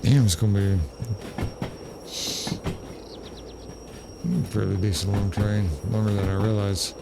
S1: Damn, it's gonna be a fairly decent long train, longer than I realized.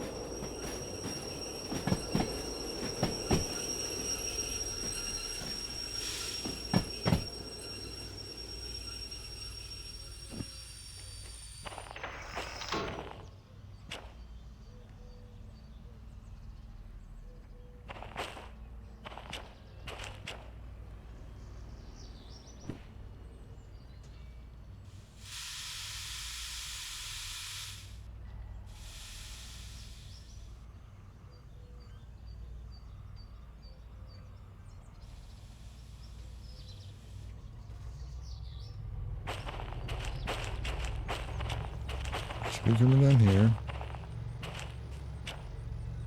S1: Should be coming down here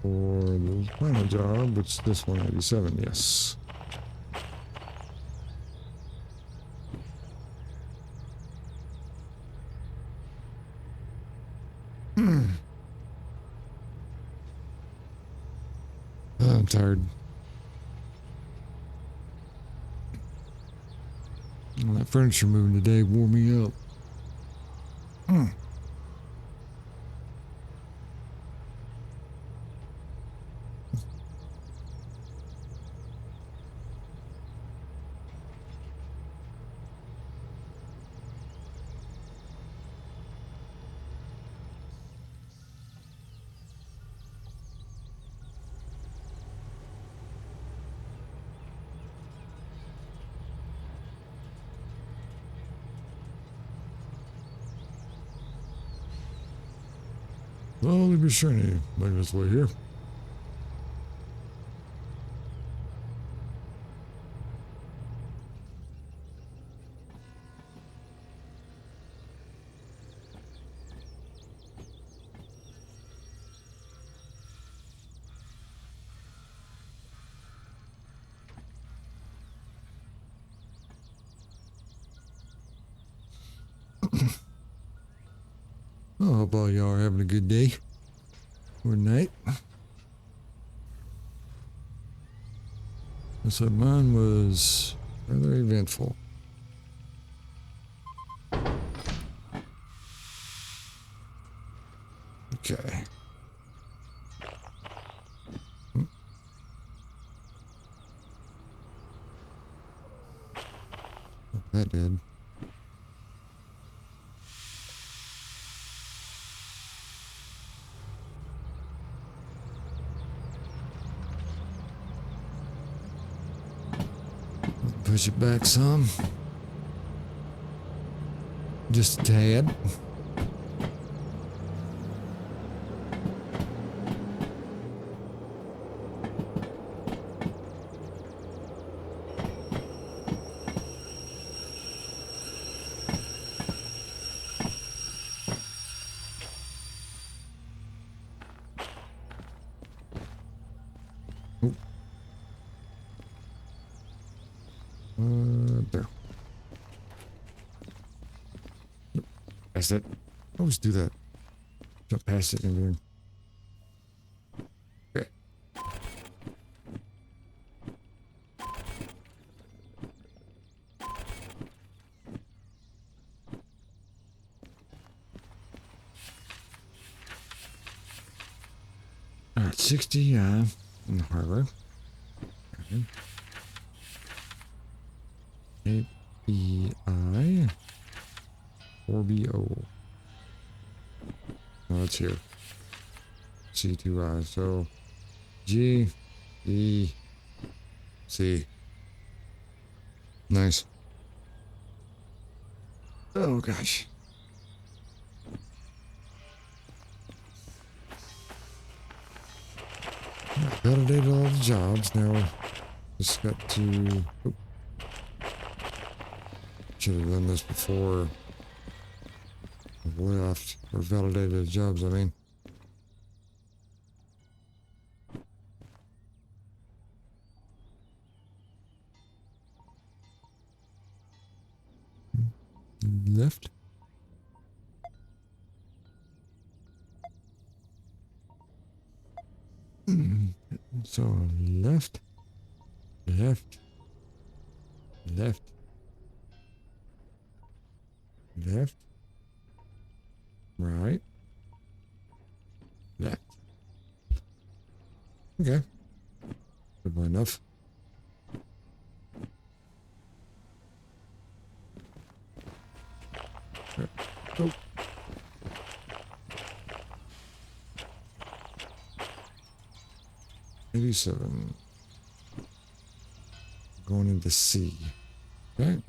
S1: for the final job, which is this 187, yes. I'm tired. Well, that furniture moving today wore me up. Well, let me show you. Make this way here. I hope all y'all are having a good day or night. So mine was rather eventful. Okay. That did. Push it back some. Just a tad. There. That's it. I always do that. Jump past it and everything. Okay. Alright, 60 in the harbor. Okay. ABI 4BO. No, it's here. C2I. So G E C. Nice. Oh gosh. Validated all the jobs. Now just got to. Oh. Should have done this before I've left, or validated the jobs, I mean. Left. So left, left, left, left, right, left. Okay. Good enough. Oh. '87. Going into C. Okay.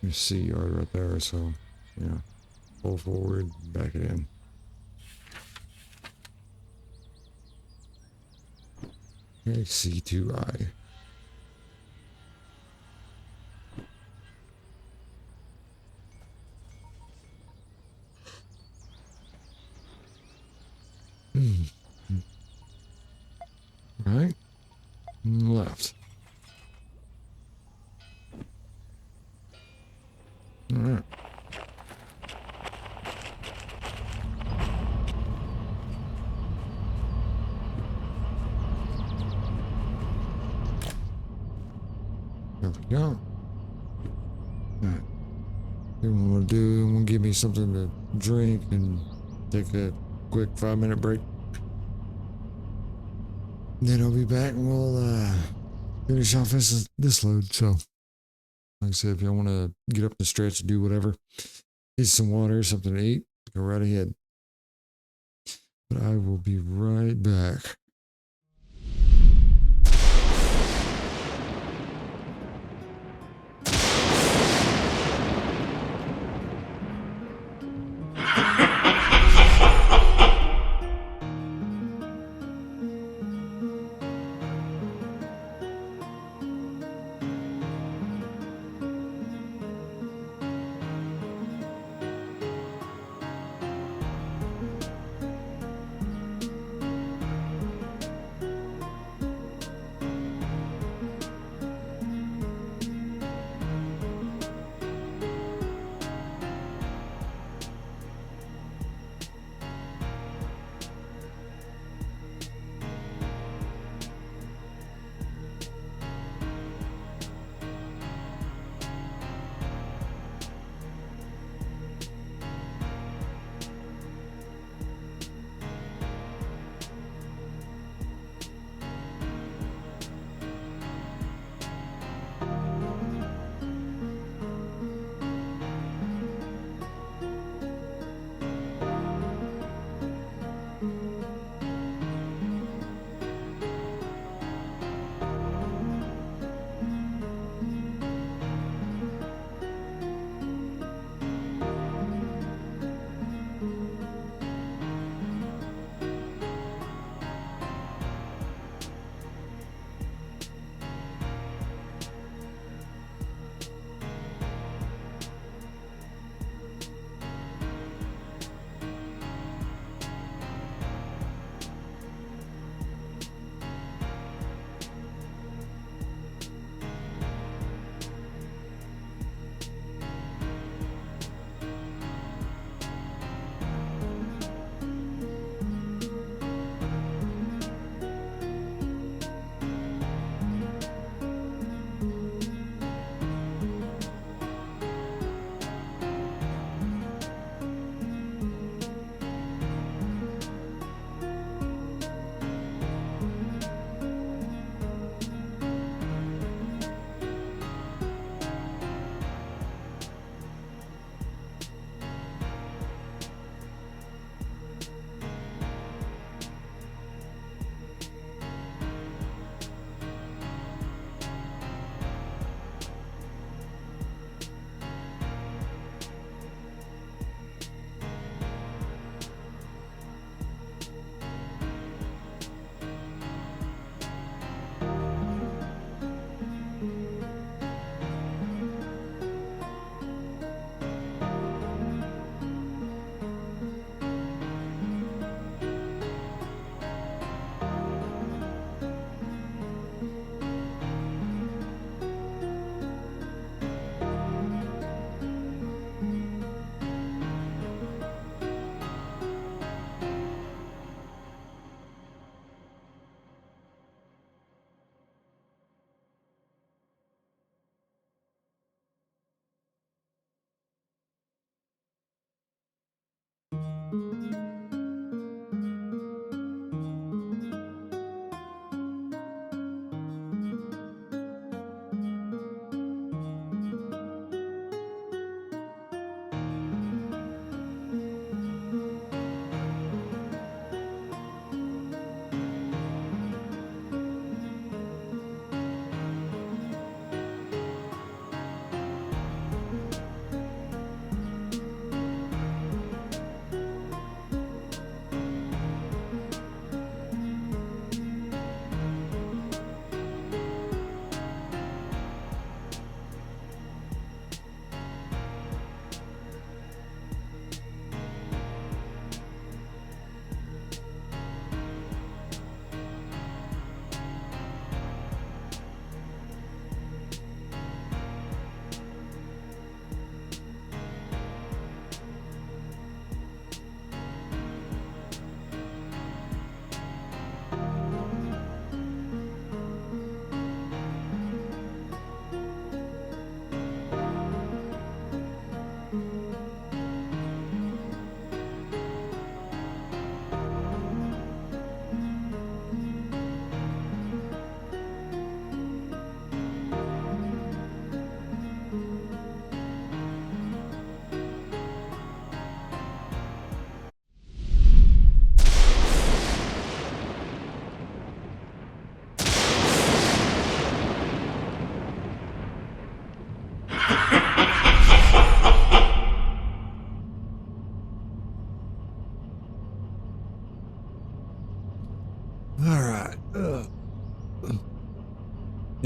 S1: You see yard right there, so yeah. Pull forward, back it in. Okay, C2I. Right, left. All right. There we go. All right. Then what we'll do, we'll give me something to drink and take a quick 5-minute break. Then I'll be back and we'll finish off this load. So, like I said, if y'all want to get up the stretch and do whatever, get some water, something to eat, go right ahead. But I will be right back.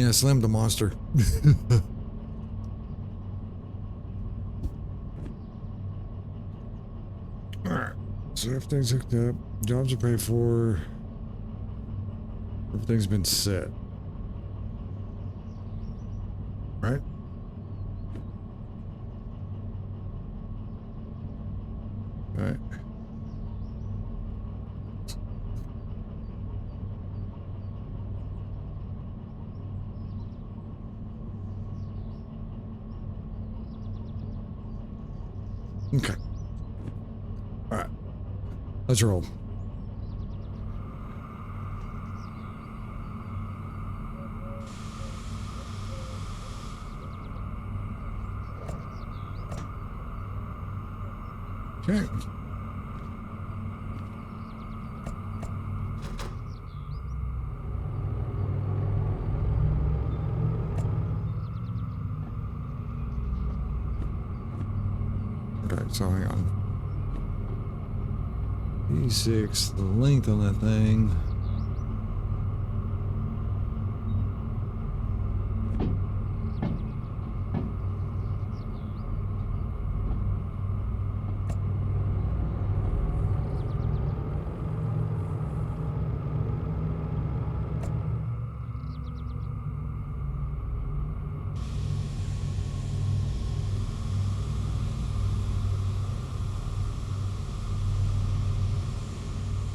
S1: Yeah, Slim the monster. Alright. So everything's hooked up. Jobs are paid for. Everything's been set. Right? Alright. Okay. Alright. Let's roll. Okay. Okay, so hang on. E6, the length on that thing.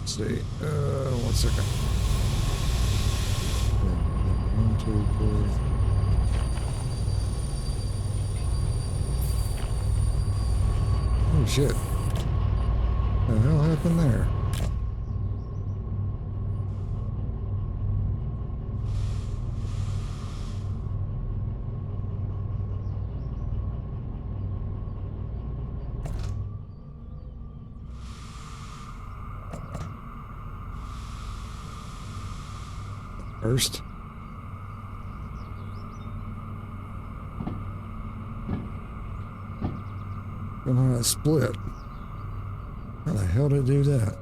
S1: Let's see. 1 second. 1, 2, 3. Oh shit. What the hell happened there? First. Somehow that split. How the hell did it do that?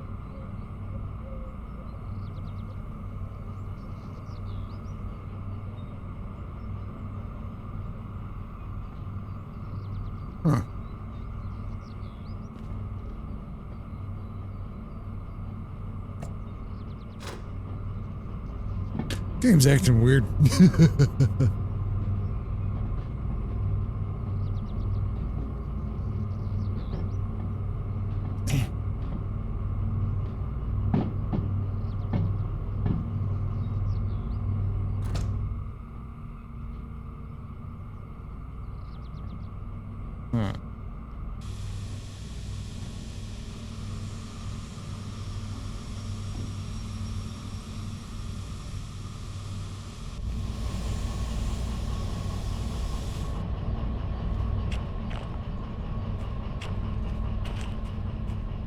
S1: Huh. Game's acting weird. Huh.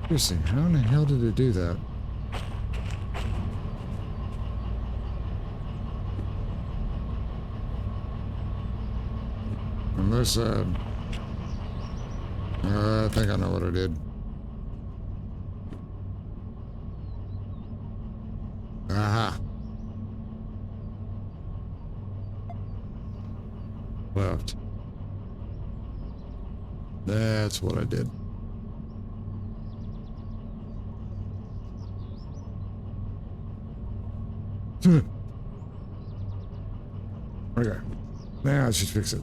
S1: Interesting. How in the hell did it do that? Unless, I think I know what I did. Aha. Left. That's what I did. Okay. Now I should fix it.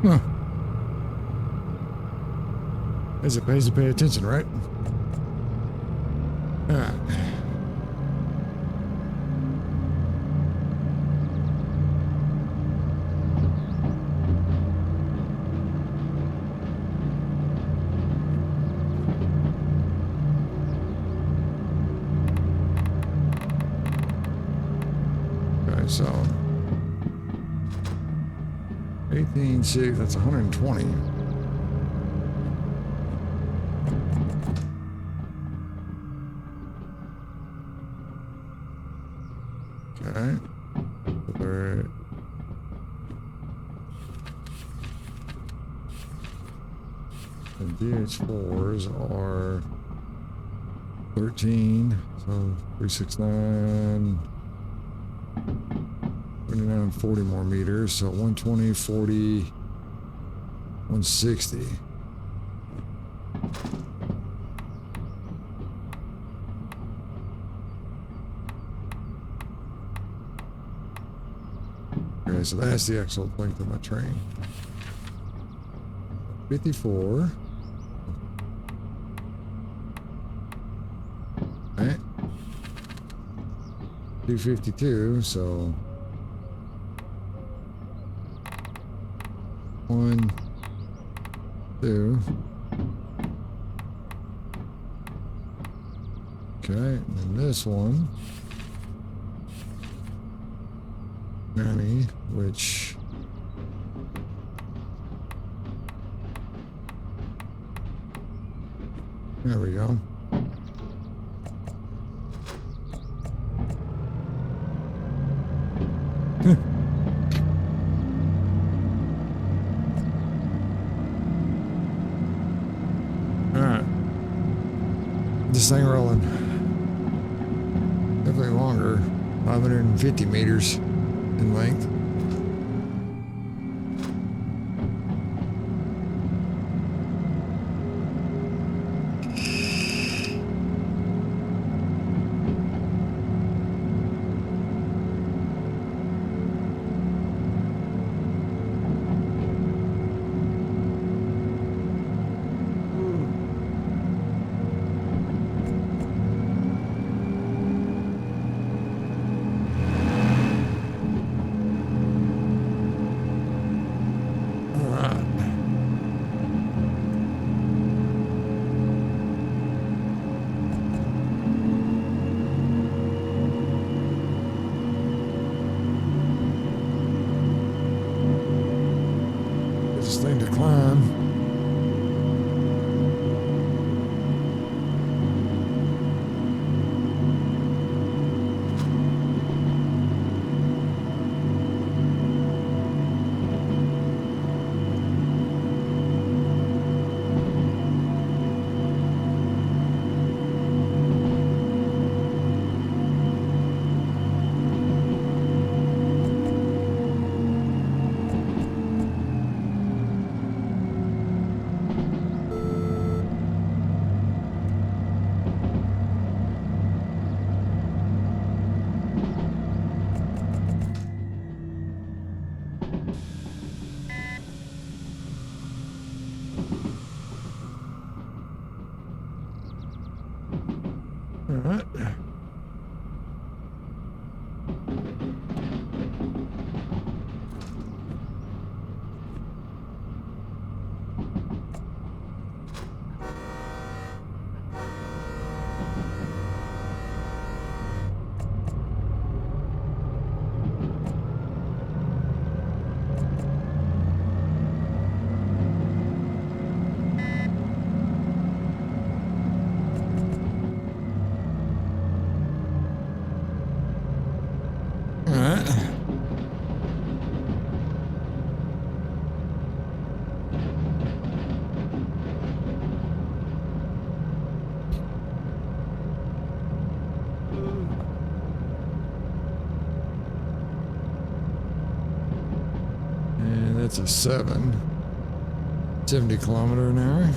S1: Huh. As it pays to pay attention, right? Ah. Okay, so 18.6, that's 120. Okay. The DH4s are 13, so 369, 29, 40 more meters, so 120, 40, 160. Okay, so that's the actual length of my train. 54. Right. 252, so 1, 2. Okay, and then this one, 90, which there we go. Alright. This thing rolling. Definitely longer. 550 meters in length. This thing to climb. All right. All right. And that's a 70 kilometer an hour.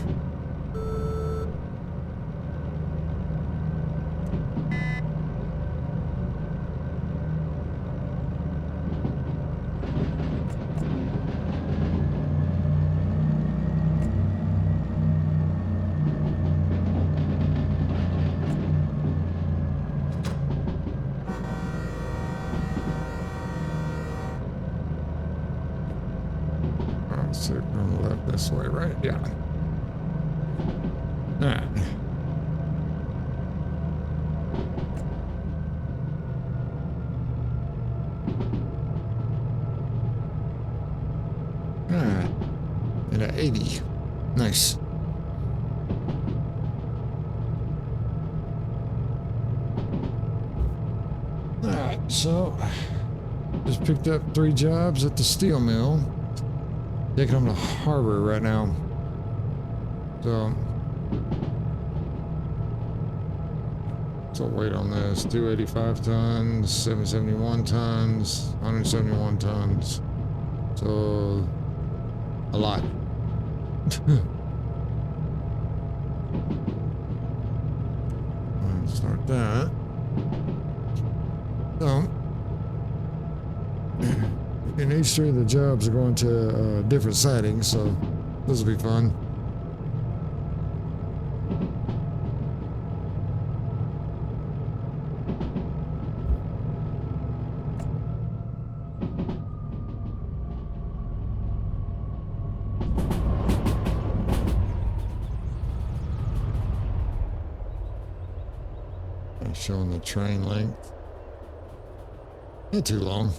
S1: So on the left this way, right? Yeah. All right. All right. And at 80. Nice. All right. So just picked up 3 jobs at the steel mill. Taking them to harbor right now. So wait on this. 285 tons, 771 tons, 171 tons. So a lot. Let's start that. So and each three of the jobs are going to different sightings, so this will be fun. Showing the train length. Not too long.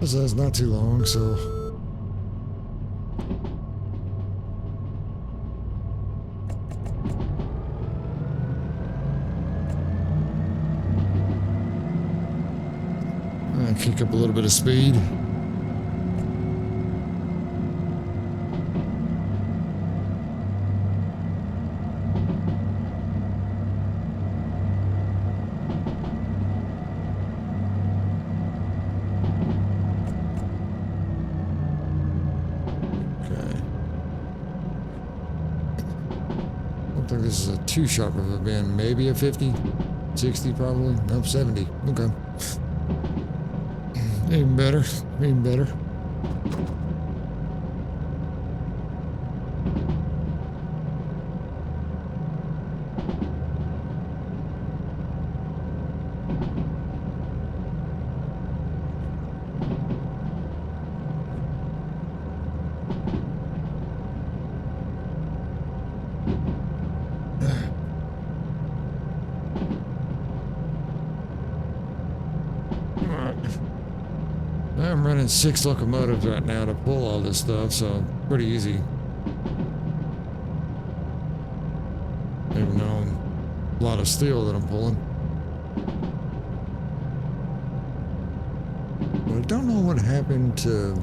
S1: That's not too long, so. Kick up a little bit of speed. I think this is a two-shot rubber band, maybe a 50, 60 probably, nope, 70, okay. Even better, even better. I'm running 6 locomotives right now to pull all this stuff, so pretty easy. Even though a lot of steel that I'm pulling. But I don't know what happened to...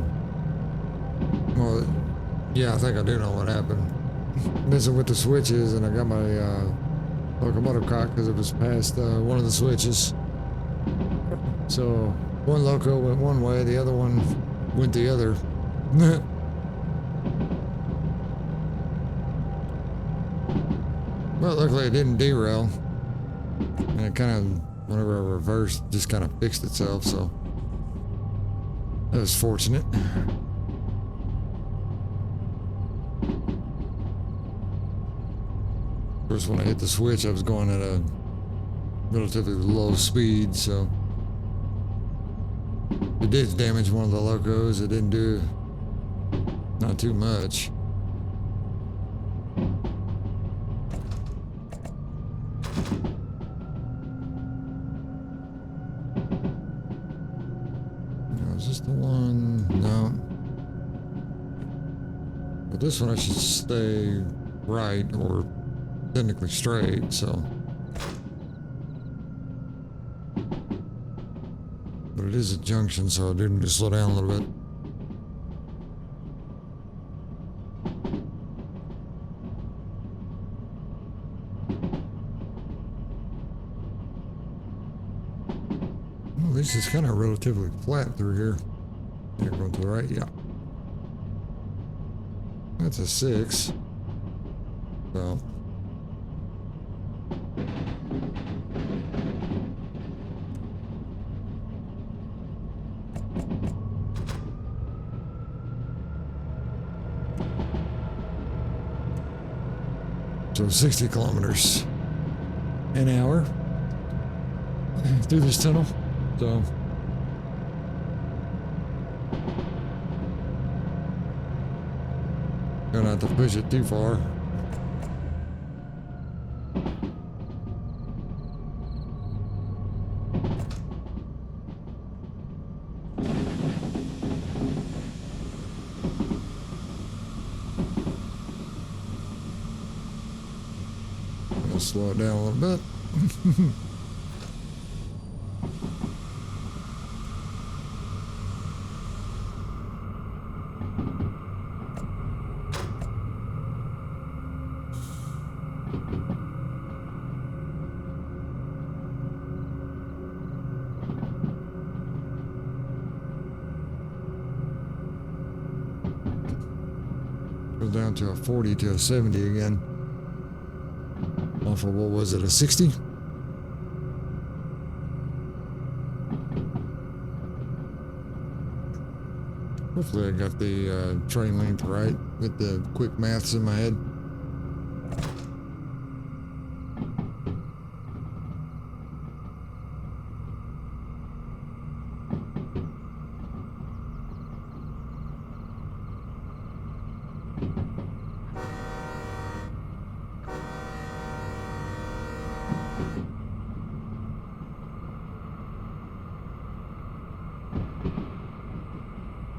S1: Well, yeah, I think I do know what happened. Messing with the switches, and I got my locomotive caught because it was past one of the switches. So... one loco went one way, the other one went the other. Well, luckily it didn't derail. And it kind of, whenever I reversed, just kind of fixed itself, so that was fortunate. Of course, when I hit the switch, I was going at a relatively low speed, so it did damage one of the locos. It didn't do not too much. Now, is this the one? No. But this one I should stay right or technically straight, so. But it is a junction, so I do need to slow down a little bit. Well, this is kind of relatively flat through here. You're going to the right, yeah. That's a 6. So. So 60 kilometers an hour through this tunnel. So gonna have to push it too far. slow it down a little bit. Goes down to a 40 to a 70 again. Off of, what was it, a 60? Hopefully I got the train length right with the quick maths in my head.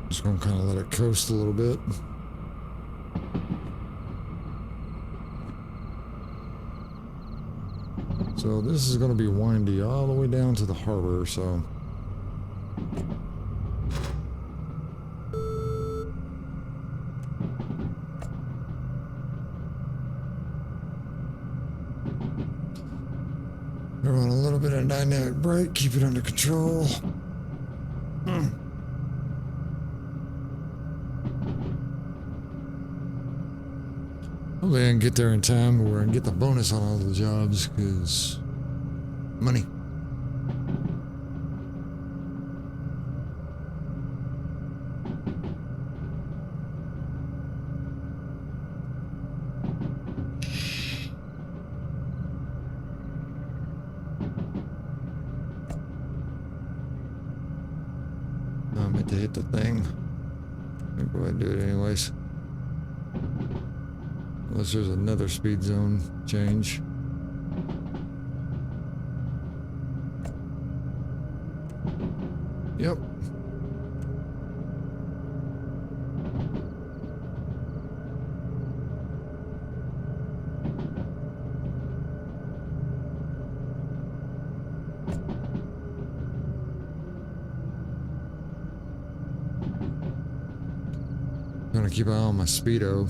S1: Just gonna kind of let it coast a little bit. So this is gonna be windy all the way down to the harbor, so. We're on a little bit of dynamic brake, keep it under control. Hopefully I can get there in time where I can get the bonus on all the jobs, because money. I meant to hit the thing. I'll go ahead and do it anyways. Unless there's another speed zone change. Yep. Gonna keep an eye on my speedo.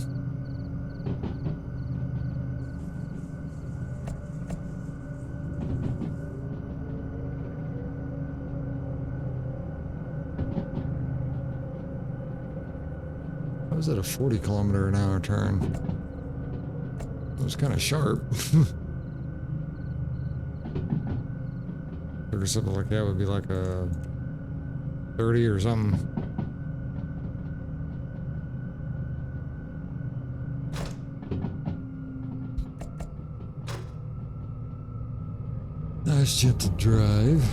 S1: I was at a 40 kilometer an hour turn. It was kind of sharp. Or something like that would be like a 30 or something. Nice jet to drive.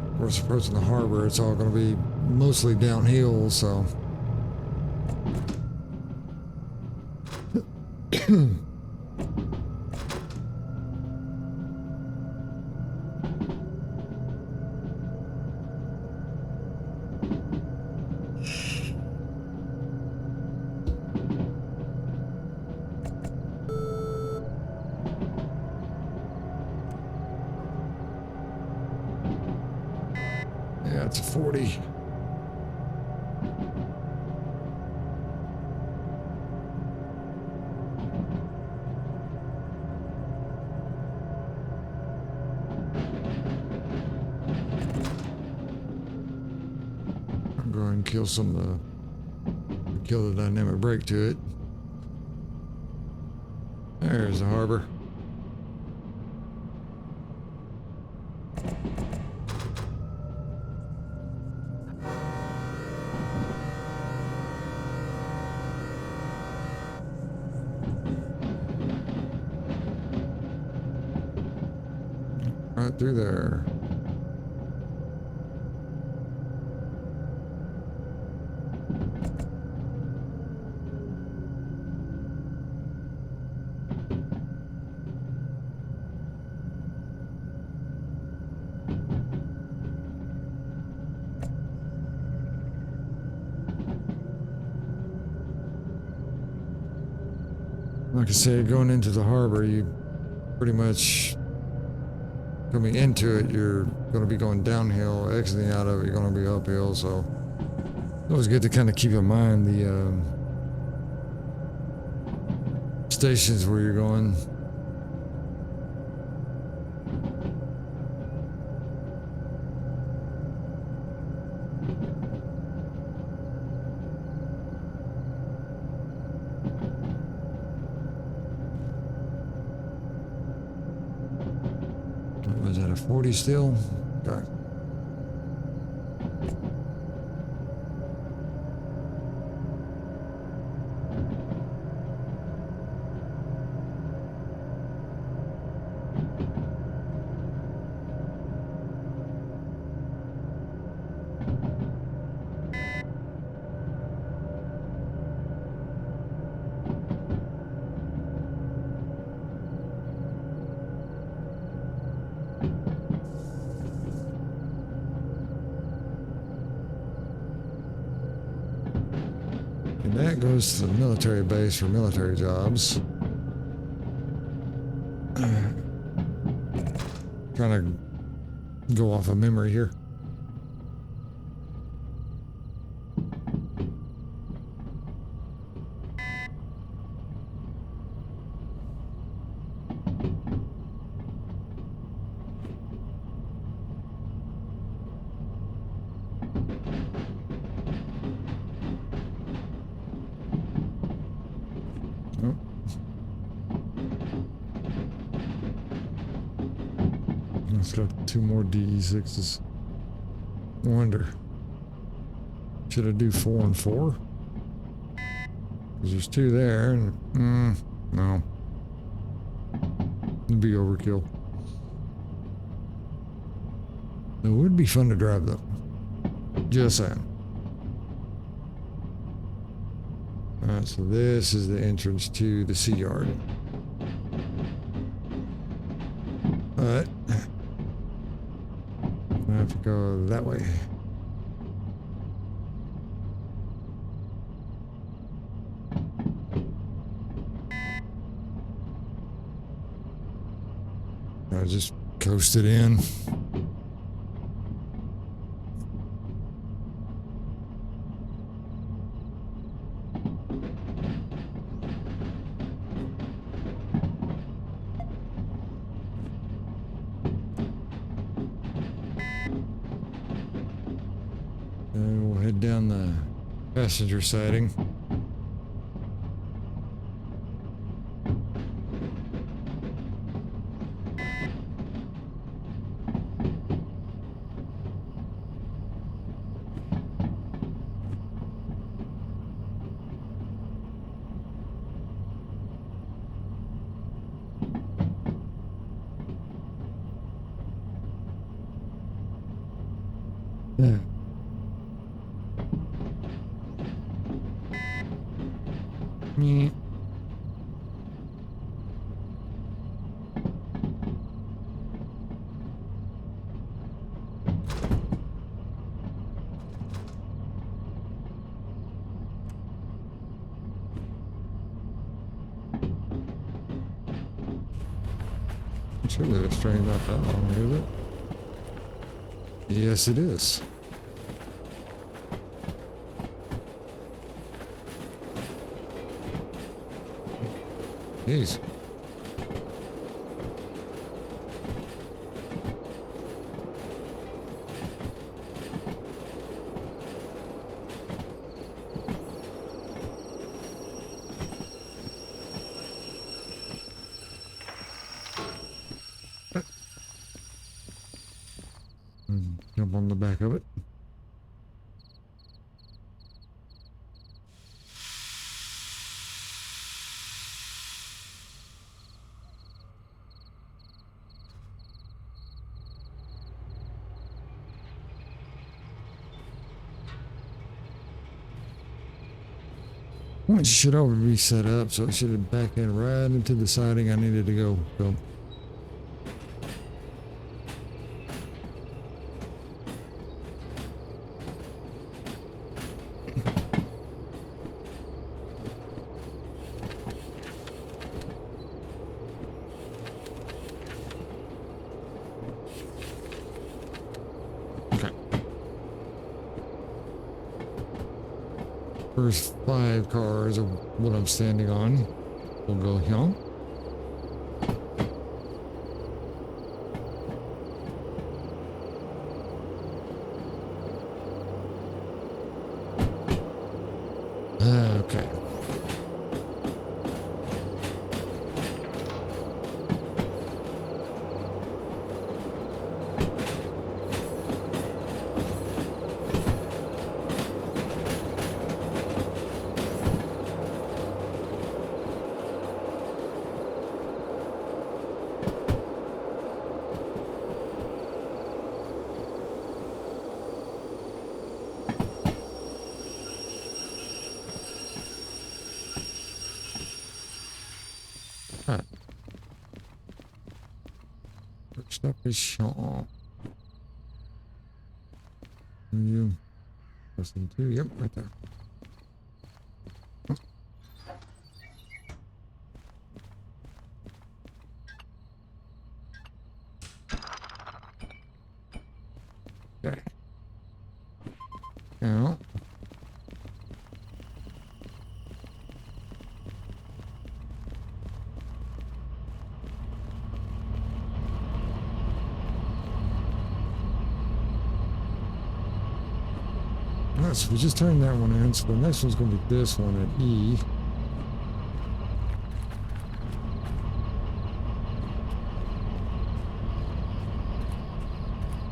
S1: Of course, approaching the harbor, it's all going to be mostly downhill, so. Yeah, it's a 40. I'm going to kill some of the, kill the dynamic brake to it. There's the harbor. Right through there. Like I said, going into the harbor, you pretty much coming into it, you're going to be going downhill. Exiting out of it, you're going to be uphill. So it's always good to kind of keep in mind the stations where you're going. Was that a 40 still? Okay. And that goes to the military base for military jobs. Trying to go off of memory here. Oh. It's got 2 more DE6s. Wonder. Should I do 4 and 4? Because there's 2 there, and no. It'd be overkill. It would be fun to drive though. Just saying. Alright, so this is the entrance to the sea yard. Alright. I have to go that way. I just coasted in. And we'll head down the passenger siding. Yeah. Me. Surely this train's not that long, is it? Yes, it is. Jeez. Jump on the back of it. Once should already be set up, so it should have backed in right into the siding I needed to go. So. First 5 cars of what I'm standing on will go here. Okay. Alright. First up is Sean. You listen to, yep, right there. Okay. Now. So we just turned that one in, so the next one's going to be this one at E.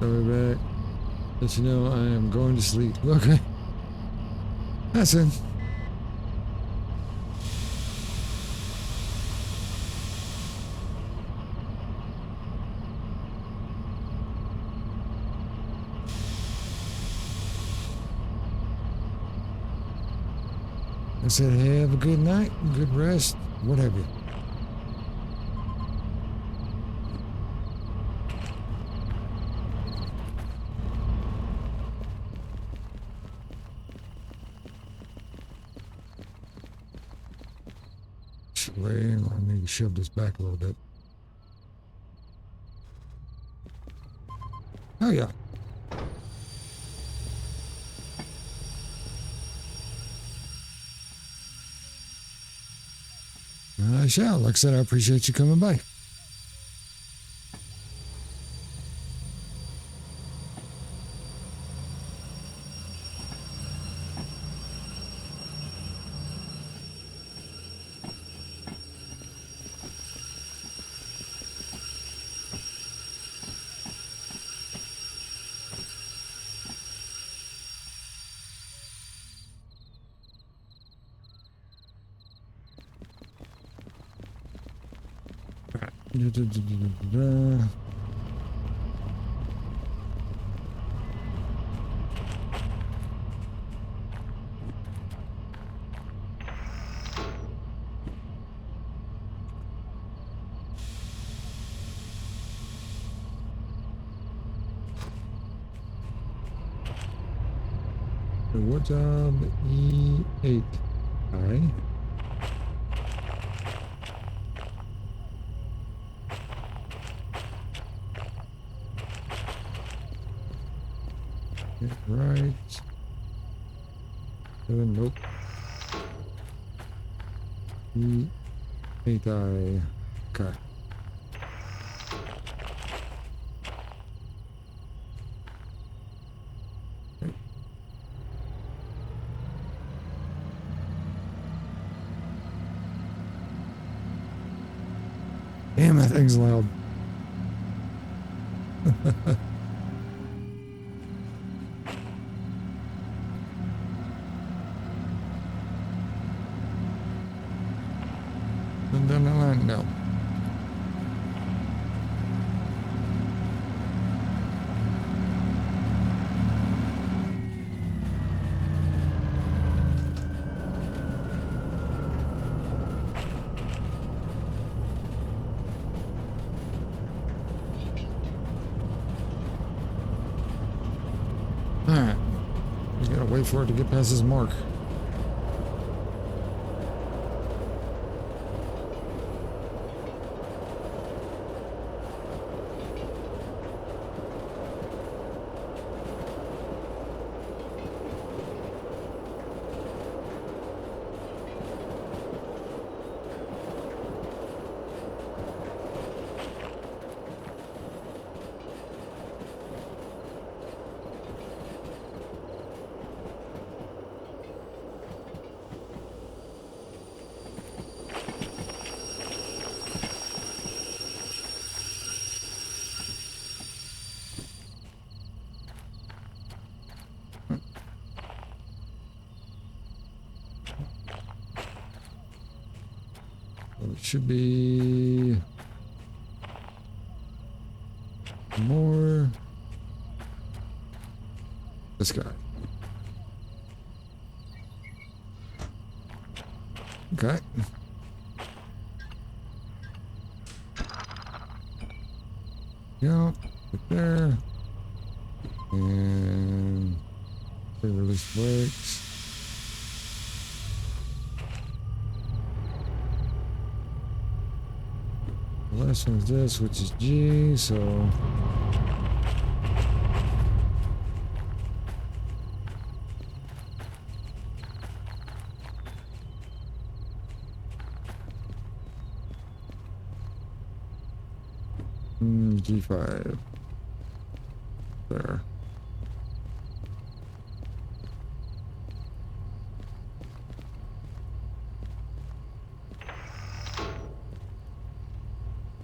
S1: Sorry back. Let you know I am going to sleep. Okay. That's it. I said, have a good night, good rest, whatever. I need to shove this back a little bit. Oh yeah. I shall. Like I said, I appreciate you coming by. What job? E8. Alright. Right. Nope. E8I. Okay. Damn, that thing's loud. No. Alright. You gotta wait for it to get past his mark. should be more. This guy. Okay. Yeah, right there. And release brakes. The last one is this, which is G, so G5 there.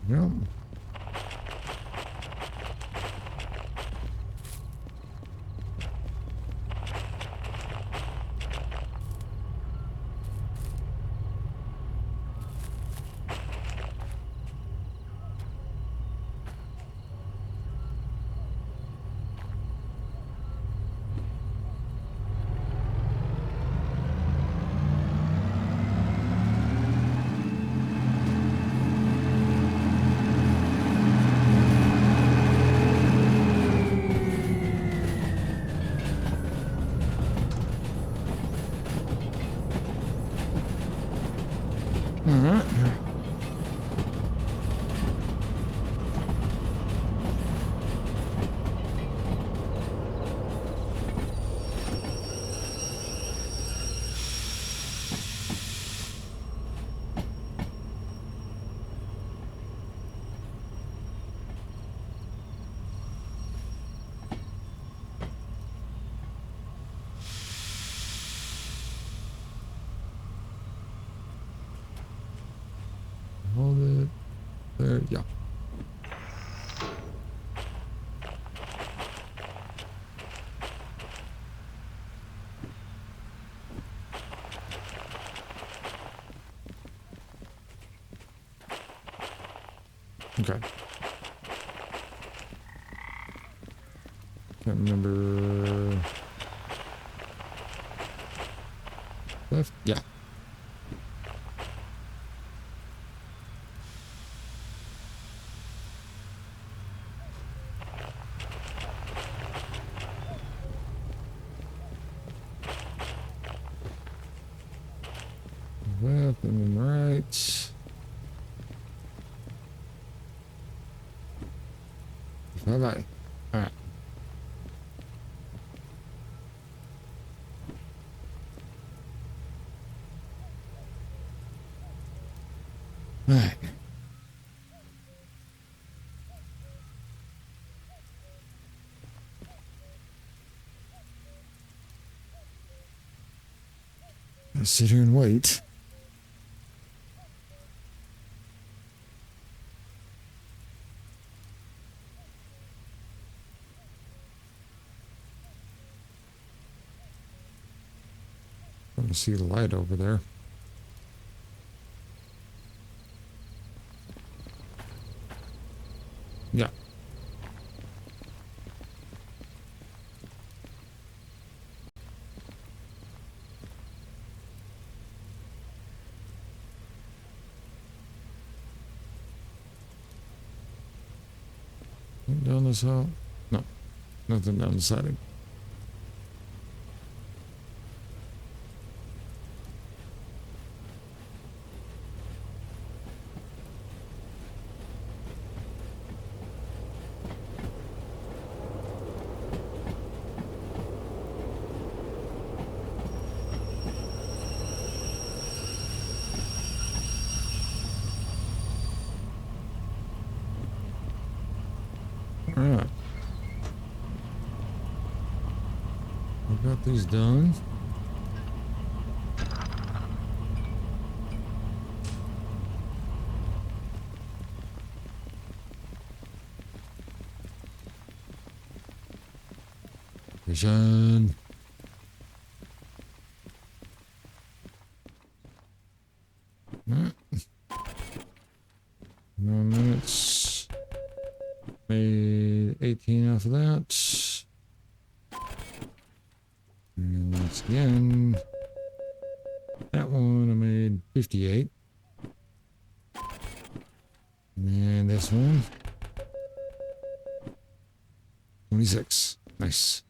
S1: Yep. All right. Hold it there. Yeah. Okay. Can't remember. Left? Yeah. Left and then right. Bye-bye. All right. All right. I'll sit here and wait. I'm gonna see the light over there. Yeah. Down this hall? No, nothing down the siding. All right. We got these done. Vision. once again. That one I made 58. And this one 26. Nice.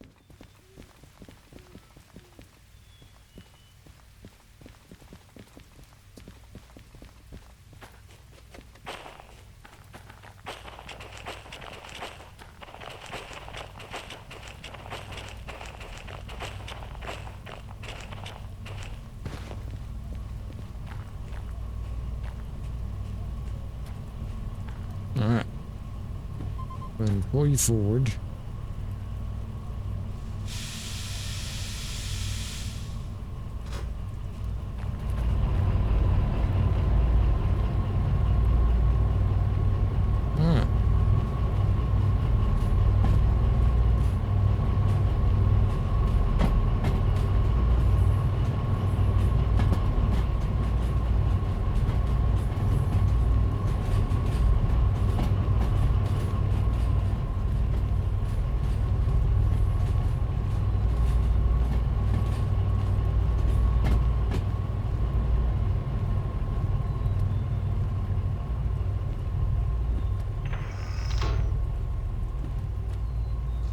S1: Alright. Go ahead and pull you forward. Alright.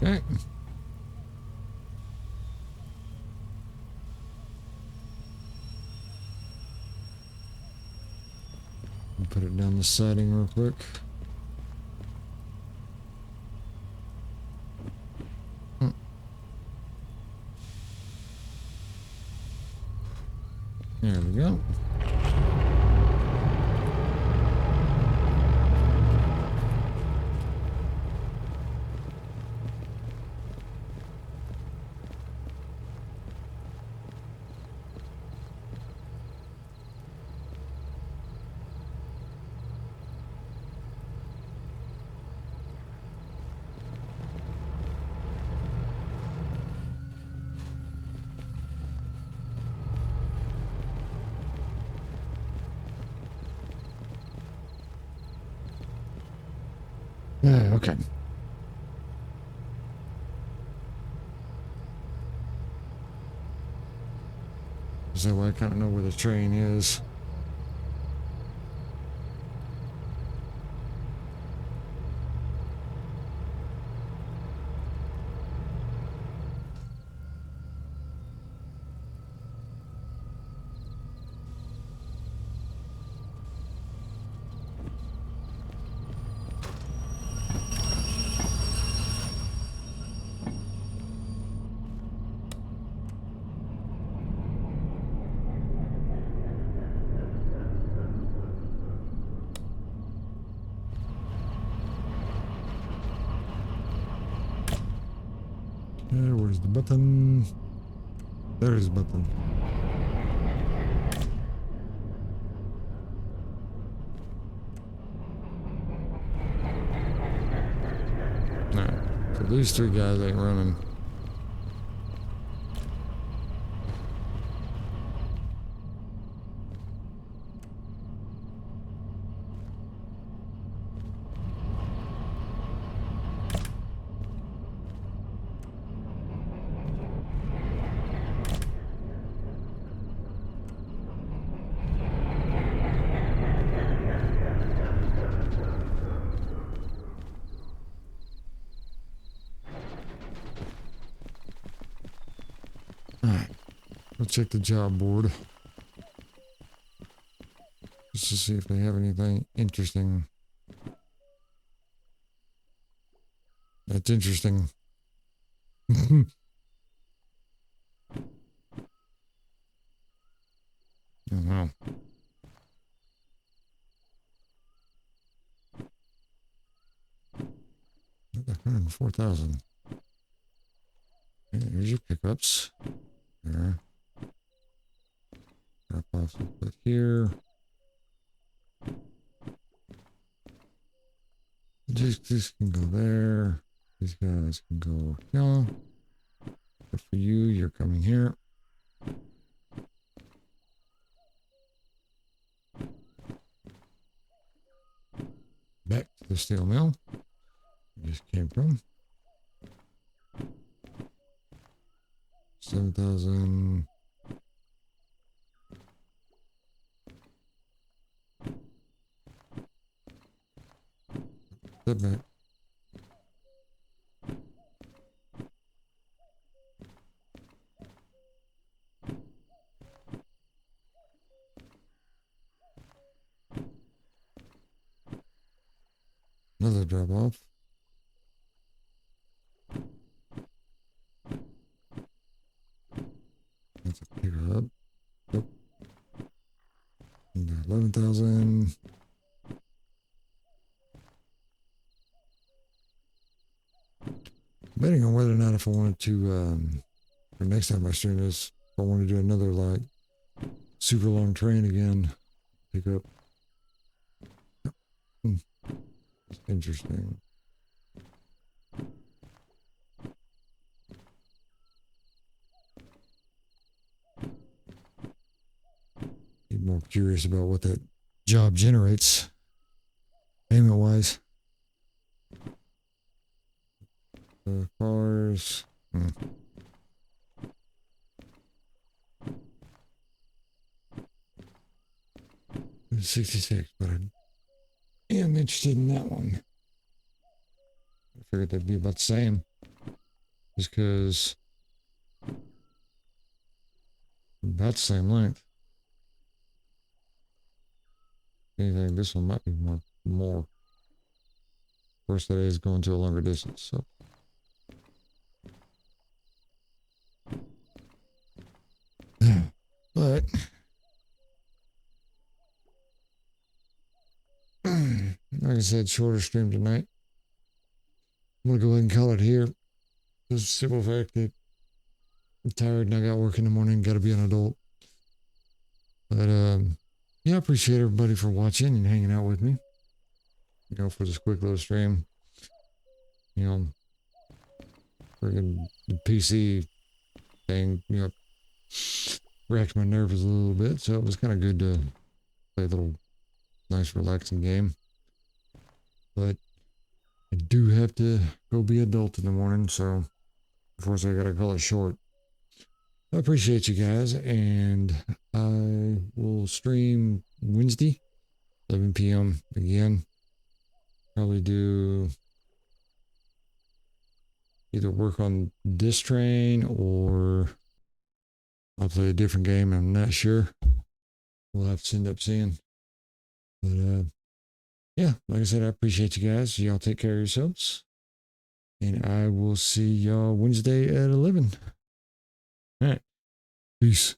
S1: Okay. Put it down the siding real quick. There we go. Okay. So that way I kind of know where the train is. Where's the button? There is the button. Alright, so these three guys ain't running. Alright, let's check the job board. Just to see if they have anything interesting. That's interesting. Oh, wow. Look, 104,000. Okay, here's your pickups. There. Drop off a bit here. This can go there. These guys can go here. But for you, you're coming here. Back to the steel mill. You just came from. 7,000. Step back. Another drop off. That's a pick her up. Yep. 11,000. Debating on whether or not if I wanted to, for next time I stream this, if I want to do another like super long train again, pick up. It's interesting. Be more curious about what that job generates, payment wise. Cars. 66, but I am interested in that one. I figured they'd be about the same. Just because about the same length. Anything, this one might be more. Of course, that is going to a longer distance, so. But like I said, shorter stream tonight. I'm gonna go ahead and call it here. Just the simple fact that I'm tired and I got work in the morning, gotta be an adult. But yeah, I appreciate everybody for watching and hanging out with me. You know, for this quick little stream. You know, friggin' the PC thing, you know, racked my nerves a little bit, so it was kind of good to play a little nice relaxing game. But I do have to go be adult in the morning, so unfortunately I gotta call it short. I appreciate you guys, and I will stream Wednesday, 11 p.m. again. Probably do either work on this train or I'll play a different game. I'm not sure. We'll have to end up seeing. But yeah, like I said, I appreciate you guys. Y'all take care of yourselves. And I will see y'all Wednesday at 11. All right. Peace.